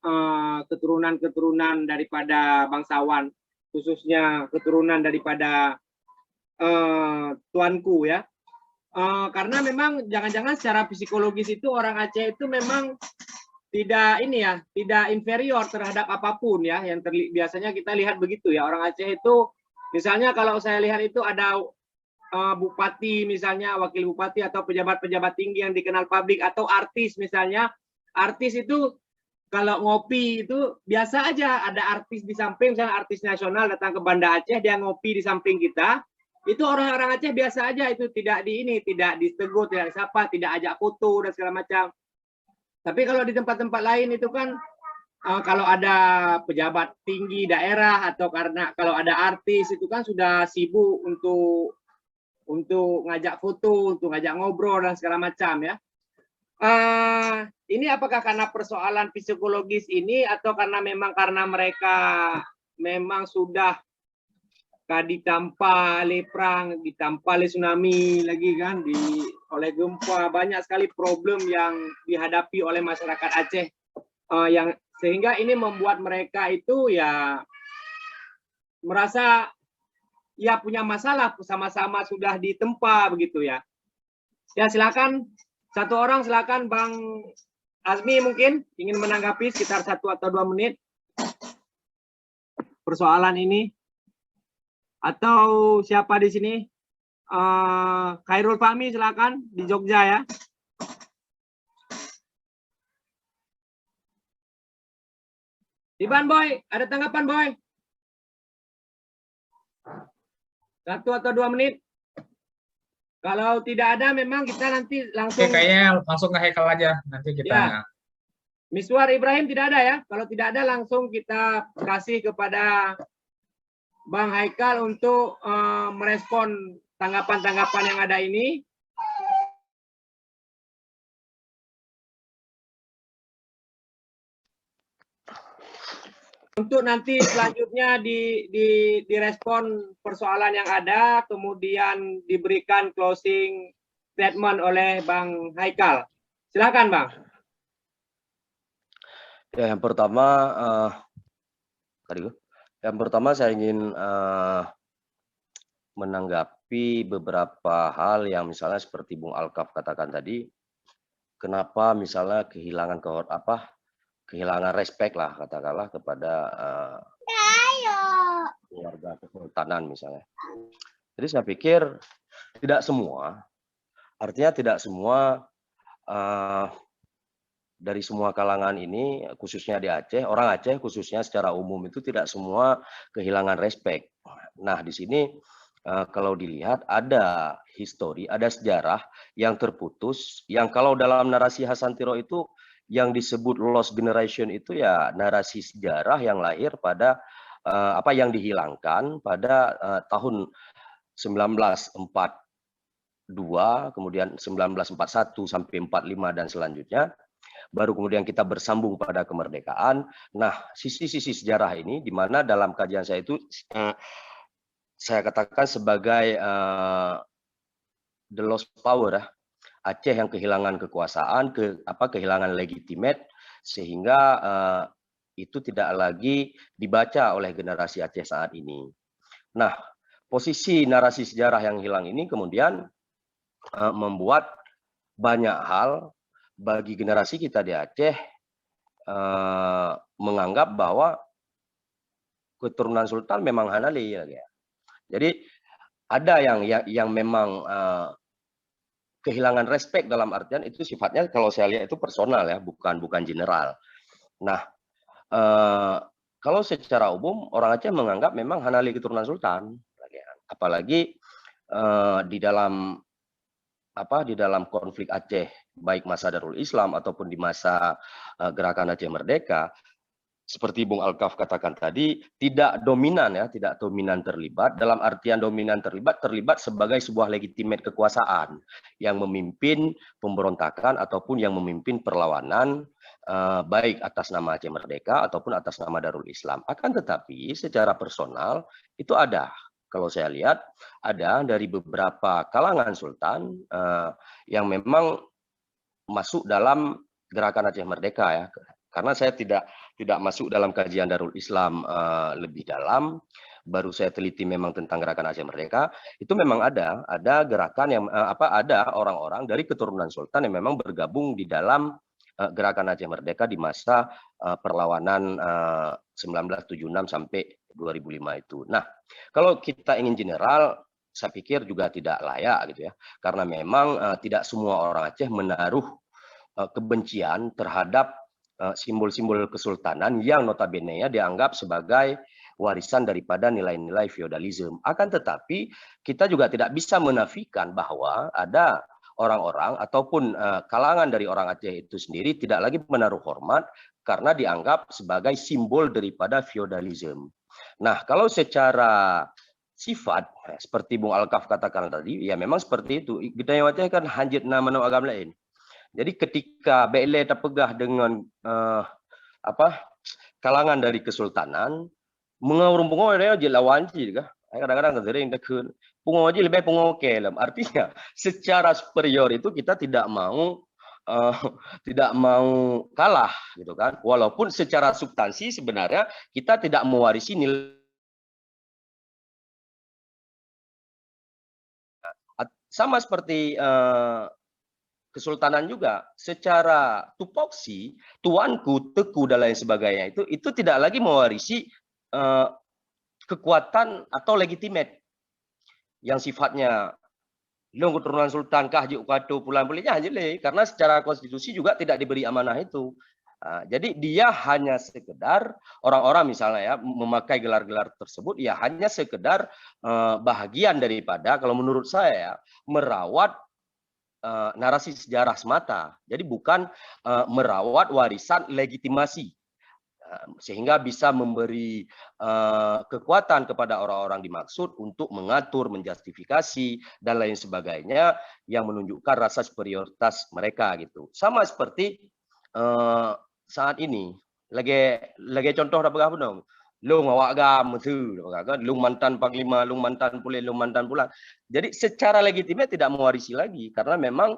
keturunan-keturunan daripada bangsawan, khususnya keturunan daripada tuanku ya, karena memang jangan-jangan secara psikologis itu orang Aceh itu memang tidak inferior terhadap apapun ya, yang biasanya kita lihat begitu ya, orang Aceh itu misalnya kalau saya lihat itu ada bupati misalnya, wakil bupati atau pejabat-pejabat tinggi yang dikenal publik, atau artis misalnya. Artis itu kalau ngopi itu biasa aja, ada artis di samping, misalnya artis nasional datang ke Banda Aceh, dia ngopi di samping kita. Itu orang-orang Aceh biasa aja, itu tidak tidak ditegur, tidak disapa, tidak ajak foto dan segala macam. Tapi kalau di tempat-tempat lain itu kan kalau ada pejabat tinggi daerah atau kalau ada artis itu kan sudah sibuk untuk ngajak foto, untuk ngajak ngobrol dan segala macam ya. Ini apakah karena persoalan psikologis ini atau karena mereka memang sudah ditampa oleh perang, ditampa oleh tsunami lagi kan, oleh gempa, banyak sekali problem yang dihadapi oleh masyarakat Aceh yang sehingga ini membuat mereka itu ya merasa ya punya masalah, sama-sama sudah ditempa begitu ya. Ya silakan, satu orang silakan, Bang Azmi mungkin ingin menanggapi sekitar 1 atau 2 menit persoalan ini. Atau siapa di sini? Khairul Fahmi silakan di Jogja ya. Iban Boy, ada tanggapan Boy? 1 atau 2 menit. Kalau tidak ada, memang kita nanti langsung. Oke, kayaknya langsung ke Haikal aja. Nanti kita. Ya. Miswar Ibrahim tidak ada ya? Kalau tidak ada, langsung kita kasih kepada Bang Haikal untuk merespon tanggapan-tanggapan yang ada ini. Untuk nanti selanjutnya direspon persoalan yang ada, kemudian diberikan closing statement oleh Bang Haikal. Silakan Bang. Ya, yang pertama saya ingin menanggapi beberapa hal yang misalnya seperti Bung Alkaf katakan tadi, kenapa misalnya kehilangan respect lah katakanlah kepada keluarga kesultanan misalnya. Jadi saya pikir tidak semua, artinya tidak semua dari semua kalangan ini, khususnya di Aceh, orang Aceh khususnya secara umum itu tidak semua kehilangan respect. Nah di sini kalau dilihat ada histori, ada sejarah yang terputus, yang kalau dalam narasi Hasan Tiro itu yang disebut lost generation itu ya narasi sejarah yang lahir pada yang dihilangkan pada tahun 1942, kemudian 1941 sampai 45 dan selanjutnya, baru kemudian kita bersambung pada kemerdekaan. Nah, sisi-sisi sejarah ini di mana dalam kajian saya itu saya katakan sebagai the lost power, Aceh yang kehilangan kekuasaan, kehilangan legitimate, sehingga itu tidak lagi dibaca oleh generasi Aceh saat ini. Nah, posisi narasi sejarah yang hilang ini kemudian membuat banyak hal bagi generasi kita di Aceh menganggap bahwa keturunan Sultan memang Hanali. Ya. Jadi ada yang memang kehilangan respect dalam artian itu sifatnya kalau saya lihat itu personal ya, bukan general. Nah, kalau secara umum orang Aceh menganggap memang Hanali keturunan Sultan, apalagi di dalam konflik Aceh, baik masa Darul Islam ataupun di masa gerakan Aceh Merdeka, seperti Bung Alkaf katakan tadi, tidak dominan terlibat. Dalam artian dominan terlibat sebagai sebuah legitimate kekuasaan yang memimpin pemberontakan ataupun yang memimpin perlawanan baik atas nama Aceh Merdeka ataupun atas nama Darul Islam. Akan tetapi secara personal itu ada. Kalau saya lihat ada dari beberapa kalangan sultan yang memang masuk dalam gerakan Aceh Merdeka ya. Karena saya tidak masuk dalam kajian Darul Islam lebih dalam, baru saya teliti memang tentang gerakan Aceh Merdeka, itu memang ada gerakan yang ada orang-orang dari keturunan sultan yang memang bergabung di dalam gerakan Aceh Merdeka di masa perlawanan 1976 sampai 2005 itu. Nah, kalau kita ingin general, saya pikir juga tidak layak gitu ya, karena memang tidak semua orang Aceh menaruh kebencian terhadap simbol-simbol kesultanan yang notabene dianggap sebagai warisan daripada nilai-nilai feodalisme. Akan tetapi kita juga tidak bisa menafikan bahwa ada orang-orang ataupun kalangan dari orang Aceh itu sendiri tidak lagi menaruh hormat karena dianggap sebagai simbol daripada feodalisme. Nah, kalau secara sifat seperti Bung Alkaf katakan tadi, ya memang seperti itu. Budaya Aceh kan hanjit nama agama lain. Jadi ketika Bele terpegah dengan kalangan dari kesultanan, mengurung pungo dia je lawan juga. Kadang-kadang sering tekun. Pungo je lebih pungo kelem. Artinya secara superior itu kita tidak mau kalah gitu kan. Walaupun secara substansi sebenarnya kita tidak mewarisi nilai. Sama seperti kesultanan juga, secara tupoksi, tuanku, teku dan lain sebagainya itu tidak lagi mewarisi kekuatan atau legitimate yang sifatnya long keturunan sultan kah juk kado pulang bolehnya aja karena secara konstitusi juga tidak diberi amanah itu. Jadi dia hanya sekedar orang-orang misalnya ya memakai gelar-gelar tersebut ya hanya sekedar bahagian daripada kalau menurut saya merawat narasi sejarah semata. Jadi bukan merawat warisan legitimasi sehingga bisa memberi kekuatan kepada orang-orang dimaksud untuk mengatur, menjustifikasi dan lain sebagainya yang menunjukkan rasa superioritas mereka gitu. Sama seperti saat ini lagi contoh apa dong? Lung awak gam tu kan lung mantan panglima, lung mantan pulang. Jadi secara legitimnya tidak mewarisi lagi karena memang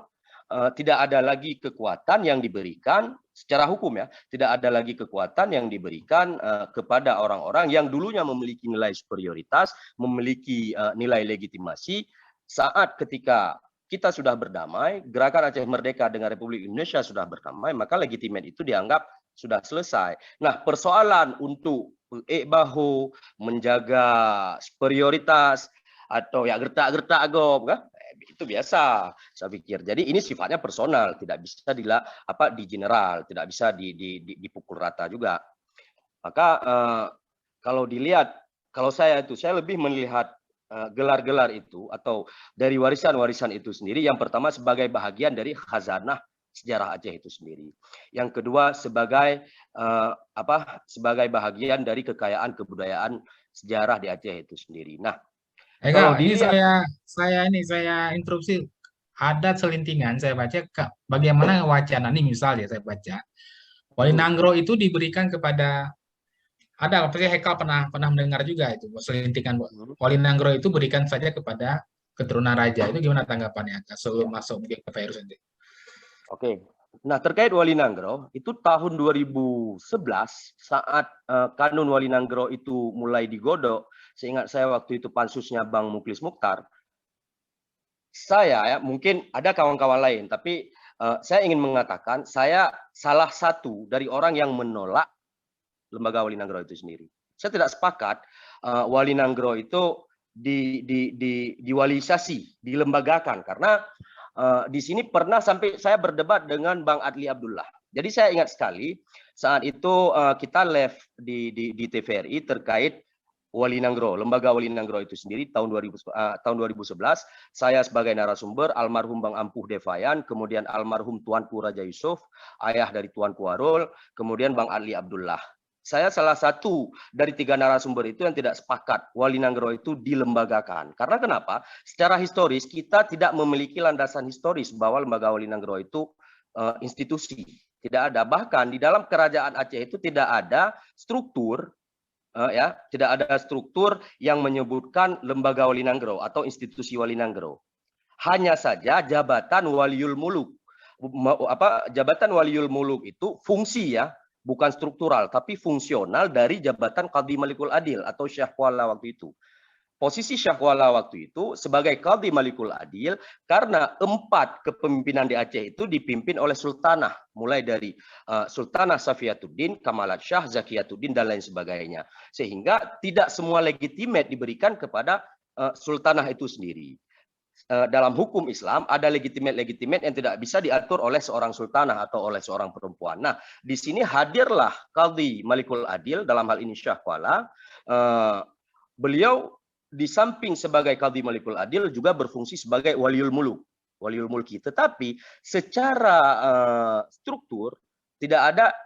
tidak ada lagi kekuatan yang diberikan secara hukum ya, tidak ada lagi kekuatan yang diberikan kepada orang-orang yang dulunya memiliki nilai superioritas, memiliki nilai legitimasi saat ketika kita sudah berdamai, gerakan Aceh Merdeka dengan Republik Indonesia sudah berdamai, maka legitimate itu dianggap sudah selesai. Nah, persoalan untuk bahu menjaga superioritas atau ya gertak-gertak agom kan? Itu biasa saya pikir. Jadi ini sifatnya personal, tidak bisa di general, tidak bisa dipukul rata juga. Maka kalau dilihat, kalau saya lebih melihat gelar-gelar itu atau dari warisan-warisan itu sendiri, yang pertama sebagai bahagian dari khazanah sejarah Aceh itu sendiri. Yang kedua sebagai sebagai bahagian dari kekayaan kebudayaan sejarah di Aceh itu sendiri. Nah, kalau ini saya interupsi. Ada selintingan saya baca bagaimana wacana ini misalnya saya baca Wali Nanggro itu diberikan kepada ada pasti Hekal pernah mendengar juga itu selintingan Wali Nanggro itu berikan saja kepada keturunan raja. Itu gimana tanggapannya sebelum masuk mungkin ke Pak Heru sendiri? Oke. Nah, terkait Wali Nanggro itu tahun 2011 saat kanun Wali Nanggro itu mulai digodok, seingat saya waktu itu pansusnya Bang Muklis Mukhtar. Saya ya mungkin ada kawan-kawan lain, tapi saya ingin mengatakan saya salah satu dari orang yang menolak lembaga Wali Nanggro itu sendiri. Saya tidak sepakat Wali Nanggro itu diwalisasi, dilembagakan karena di sini pernah sampai saya berdebat dengan Bang Adli Abdullah. Jadi saya ingat sekali saat itu kita live di TVRI terkait Wali Nanggro, lembaga Wali Nanggro itu sendiri tahun 2011, saya sebagai narasumber almarhum Bang Ampuh Devayan, kemudian almarhum Tuanku Raja Yusuf, ayah dari Tuanku Warul, kemudian Bang Adli Abdullah. Saya salah satu dari 3 narasumber itu yang tidak sepakat Wali Nanggro itu dilembagakan. Karena kenapa? Secara historis kita tidak memiliki landasan historis bahwa lembaga Wali Nanggro itu institusi. Tidak ada. Bahkan di dalam kerajaan Aceh itu tidak ada struktur tidak ada struktur yang menyebutkan lembaga Wali Nanggro atau institusi Wali Nanggro. Hanya saja jabatan Waliul Muluk. Jabatan Waliul Muluk itu fungsi ya, bukan struktural, tapi fungsional dari jabatan Qadhi Malikul Adil atau Syahkuala waktu itu. Posisi Syahkuala waktu itu sebagai Qadhi Malikul Adil karena 4 kepemimpinan di Aceh itu dipimpin oleh sultanah, mulai dari Sultanah Safiyatuddin, Kamalat Shah, Zakiyatuddin dan lain sebagainya. Sehingga tidak semua legitimate diberikan kepada sultanah itu sendiri. Dalam hukum Islam ada legitimate yang tidak bisa diatur oleh seorang sultanah atau oleh seorang perempuan. Nah, di sini hadirlah Qadhi Malikul Adil, dalam hal ini Syekh Kuala. Beliau di samping sebagai Qadhi Malikul Adil juga berfungsi sebagai waliul mulki. Tetapi secara struktur tidak ada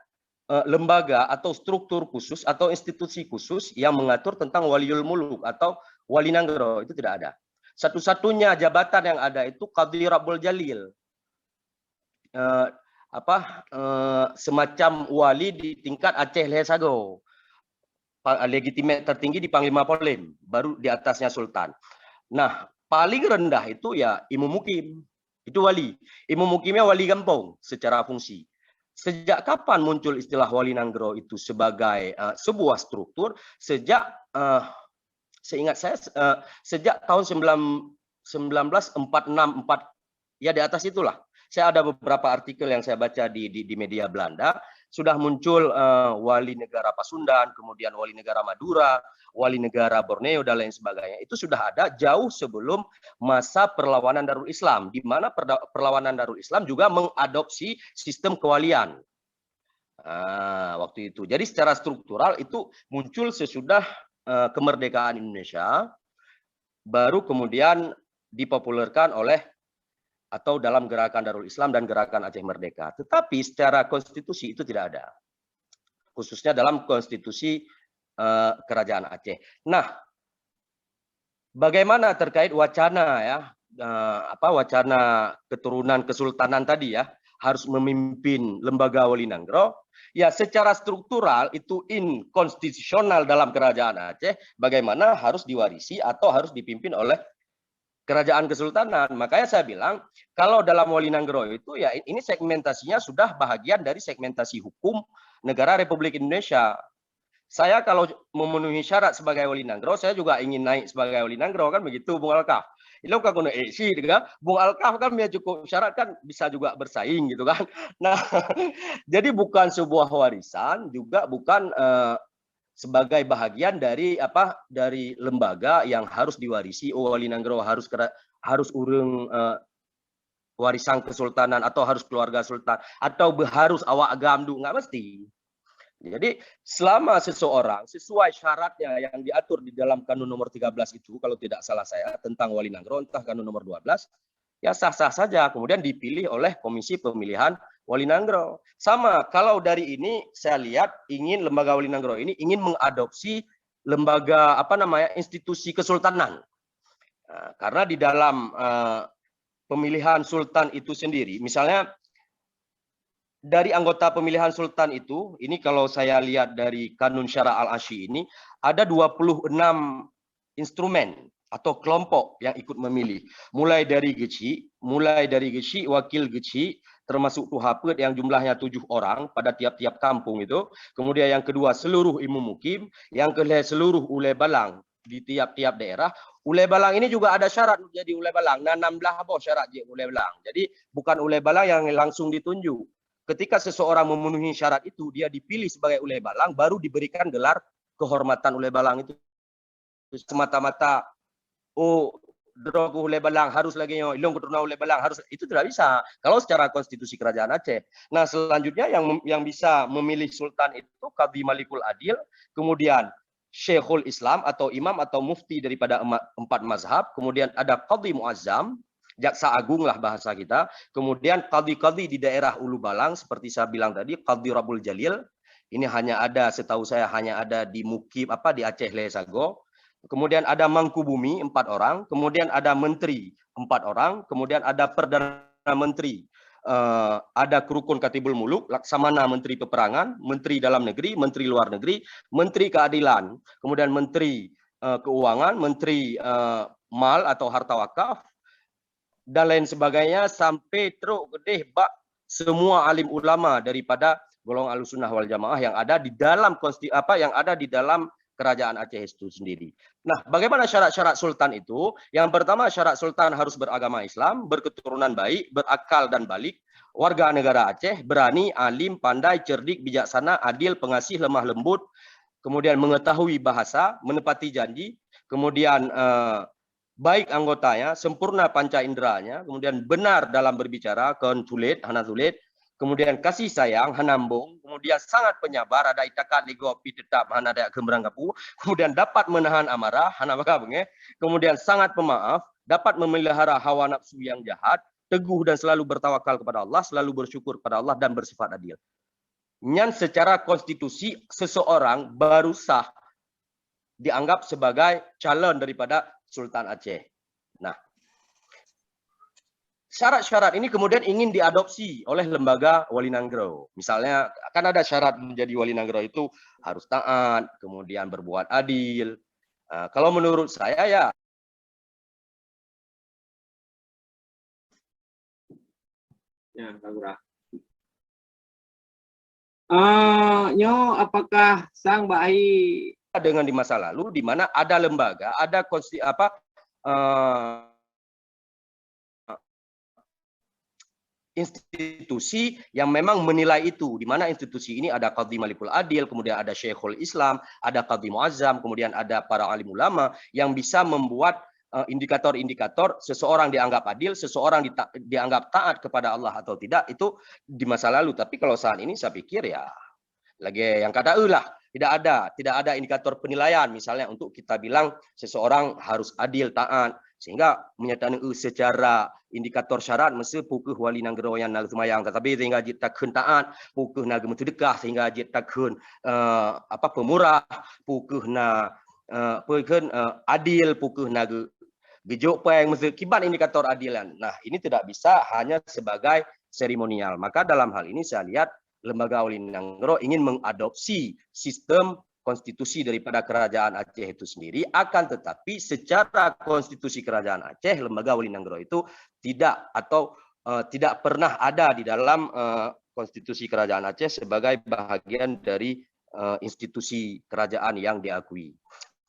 lembaga atau struktur khusus atau institusi khusus yang mengatur tentang waliul muluk atau wali nanggro, itu tidak ada. Satu-satunya jabatan yang ada itu Qadhi Rabbul Jalil, semacam wali di tingkat Aceh Lesago, legitimate tertinggi di Panglima Polim, baru di atasnya Sultan. Nah, paling rendah itu ya Imam Mukim, itu wali. Imam Mukimnya wali kampung secara fungsi. Sejak kapan muncul istilah wali nanggro itu sebagai sebuah struktur? Sejak seingat saya sejak tahun 1946 ya di atas itulah. Saya ada beberapa artikel yang saya baca di media Belanda, sudah muncul wali negara Pasundan, kemudian wali negara Madura, wali negara Borneo dan lain sebagainya. Itu sudah ada jauh sebelum masa perlawanan Darul Islam, di mana perlawanan Darul Islam juga mengadopsi sistem kewalian. Waktu itu. Jadi secara struktural itu muncul sesudah kemerdekaan Indonesia, baru kemudian dipopulerkan oleh atau dalam gerakan Darul Islam dan gerakan Aceh Merdeka. Tetapi secara konstitusi itu tidak ada, khususnya dalam konstitusi kerajaan Aceh. Nah, bagaimana terkait wacana ya, wacana keturunan kesultanan tadi ya, harus memimpin lembaga wali nanggro? Ya, secara struktural itu inkonstitusional dalam kerajaan Aceh, bagaimana harus diwarisi atau harus dipimpin oleh kerajaan kesultanan. Makanya saya bilang, kalau dalam wali nanggro itu ya ini segmentasinya sudah bahagian dari segmentasi hukum negara Republik Indonesia. Saya kalau memenuhi syarat sebagai wali nanggro, saya juga ingin naik sebagai wali nanggro, kan begitu Bung Alkaf. Itu kan guna isi juga, Bung Alkaf kan dia cukup syarat kan bisa juga bersaing gitu kan. Nah, jadi bukan sebuah warisan, juga bukan sebagai bahagian dari dari lembaga yang harus diwarisi. Wali nanggro harus urung warisan kesultanan atau harus keluarga sultan atau harus awak gamdu, nggak mesti. Jadi selama seseorang sesuai syaratnya yang diatur di dalam Kanun nomor 13 itu, kalau tidak salah saya, tentang wali nanggro, entah Kanun nomor 12, ya sah-sah saja kemudian dipilih oleh Komisi Pemilihan Wali Nanggro. Sama kalau dari ini saya lihat ingin lembaga wali nanggro ini ingin mengadopsi lembaga institusi kesultanan. Nah, karena di dalam pemilihan sultan itu sendiri, misalnya dari anggota pemilihan sultan itu, ini kalau saya lihat dari Kanun Syara Al-Asyi ini, ada 26 instrumen atau kelompok yang ikut memilih. Mulai dari Geci, wakil Geci, termasuk Tuhapet yang jumlahnya 7 orang pada tiap-tiap kampung itu. Kemudian yang kedua seluruh Imam Mukim, yang kedua seluruh Ulai Balang di tiap-tiap daerah. Ulai Balang ini juga ada syarat untuk jadi Ulai Balang. Nah, 16 syarat jadi Ulai Balang. Jadi bukan Ulai Balang yang langsung ditunjuk. Ketika seseorang memenuhi syarat itu, dia dipilih sebagai Ulai Balang, baru diberikan gelar kehormatan Ulai Balang itu. Semata-mata, drogu Ulai Balang harus lagi ilung keturunan Ulai Balang harus, itu tidak bisa. Kalau secara konstitusi kerajaan Aceh. Nah, selanjutnya yang bisa memilih sultan itu Qadhi Malikul Adil, kemudian Syekhul Islam atau imam atau mufti daripada 4 mazhab, kemudian ada Qadhi Muazzam, jaksa agung lah bahasa kita. Kemudian qadhi-qadhi di daerah Ulu Balang, seperti saya bilang tadi, Qadhi Rabbul Jalil. Ini hanya ada, setahu saya hanya ada di Mukim, di Aceh Lesago. Kemudian ada Mangkubumi 4 orang. Kemudian ada menteri 4 orang. Kemudian ada perdana menteri. Ada Rukun Katibul Muluk, Laksamana Menteri Peperangan, Menteri Dalam Negeri, Menteri Luar Negeri, Menteri Keadilan, kemudian Menteri Keuangan, Menteri Mal atau Harta Wakaf, dan lain sebagainya, sampai teruk gede semua alim ulama daripada golongan Ahlussunnah wal Jamaah yang ada di dalam yang ada di dalam kerajaan Aceh itu sendiri. Nah, bagaimana syarat-syarat sultan itu? Yang pertama, syarat sultan harus beragama Islam, berketurunan baik, berakal dan balik, warga negara Aceh, berani, alim, pandai, cerdik, bijaksana, adil, pengasih, lemah lembut, kemudian mengetahui bahasa, menepati janji, kemudian baik anggotanya, sempurna panca inderanya, kemudian benar dalam berbicara, kon tulit, hana tulit, kemudian kasih sayang, hanambung, kemudian sangat penyabar, ada itakat ligopi tetap, hana ada gembrang kapu, kemudian dapat menahan amarah, hana baka benge, kemudian sangat pemaaf, dapat memelihara hawa nafsu yang jahat, teguh dan selalu bertawakal kepada Allah, selalu bersyukur kepada Allah dan bersifat adil. Nyan secara konstitusi seseorang baru sah dianggap sebagai calon daripada Sultan Aceh. Nah, syarat-syarat ini kemudian ingin diadopsi oleh lembaga Wali Nanggro. Misalnya, kan ada syarat menjadi Wali Nanggro itu harus taat, kemudian berbuat adil. Kalau menurut saya ya, Pak Lurah. Nyo, apakah sang Mbak Ai dengan di masa lalu, di mana ada lembaga, ada institusi yang memang menilai itu, di mana institusi ini ada Qadhi Malikul Adil, kemudian ada Syekhul Islam, ada Qadhi Muazzam, kemudian ada para alim ulama yang bisa membuat indikator-indikator seseorang dianggap adil, seseorang dianggap taat kepada Allah atau tidak, itu di masa lalu. Tapi kalau saat ini saya pikir ya lagi yang kata lah, tidak ada indikator penilaian misalnya untuk kita bilang seseorang harus adil, taat, sehingga menyatakan secara indikator syarat mesti pukuh wali nanggero yang nak semayang, tetapi sehingga jit takun taat, pukuh nak mentudekah, sehingga jit takun pemurah, pukuh na adil, pukuh nak gejuk peng, mesti kibat indikator adilan. Nah, ini tidak bisa hanya sebagai seremonial. Maka dalam hal ini saya lihat lembaga Wali Nanggro ingin mengadopsi sistem konstitusi daripada kerajaan Aceh itu sendiri, akan tetapi secara konstitusi kerajaan Aceh, lembaga Wali Nanggro itu tidak pernah ada di dalam konstitusi kerajaan Aceh sebagai bahagian dari institusi kerajaan yang diakui.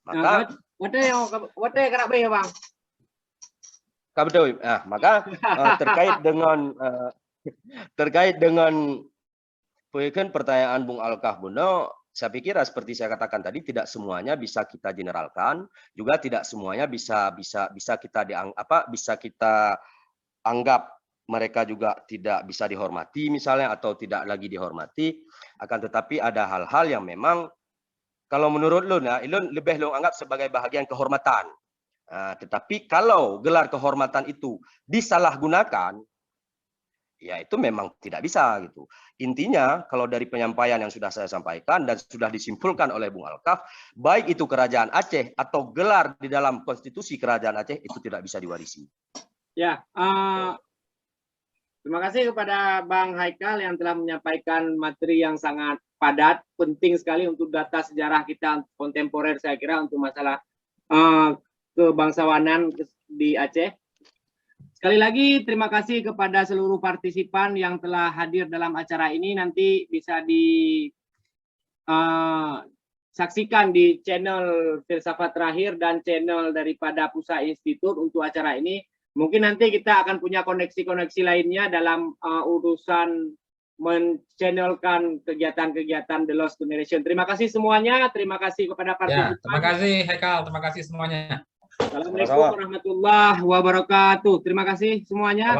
Maka maka terkait dengan pertanyaan Bung Alkaf Buno, saya pikir seperti saya katakan tadi, tidak semuanya bisa kita generalkan, juga tidak semuanya bisa kita anggap mereka juga tidak bisa dihormati misalnya, atau tidak lagi dihormati. Akan tetapi ada hal-hal yang memang kalau menurut Lun, Lun lebih Lun anggap sebagai bahagian kehormatan. Tetapi kalau gelar kehormatan itu disalahgunakan, ya itu memang tidak bisa gitu. Intinya kalau dari penyampaian yang sudah saya sampaikan dan sudah disimpulkan oleh Bung Alkaf, baik itu kerajaan Aceh atau gelar di dalam konstitusi kerajaan Aceh itu tidak bisa diwarisi. Ya, terima kasih kepada Bang Haikal yang telah menyampaikan materi yang sangat padat, penting sekali untuk data sejarah kita kontemporer saya kira untuk masalah kebangsawanan di Aceh. Sekali lagi terima kasih kepada seluruh partisipan yang telah hadir dalam acara ini. Nanti bisa disaksikan di channel Filsafat Terakhir dan channel daripada Pusa Institute untuk acara ini. Mungkin nanti kita akan punya koneksi-koneksi lainnya dalam urusan men-channelkan kegiatan-kegiatan The Lost Generation. Terima kasih semuanya. Terima kasih kepada partisipan. Ya, terima kasih Haikal. Terima kasih semuanya. Assalamualaikum warahmatullahi wabarakatuh. Terima kasih semuanya.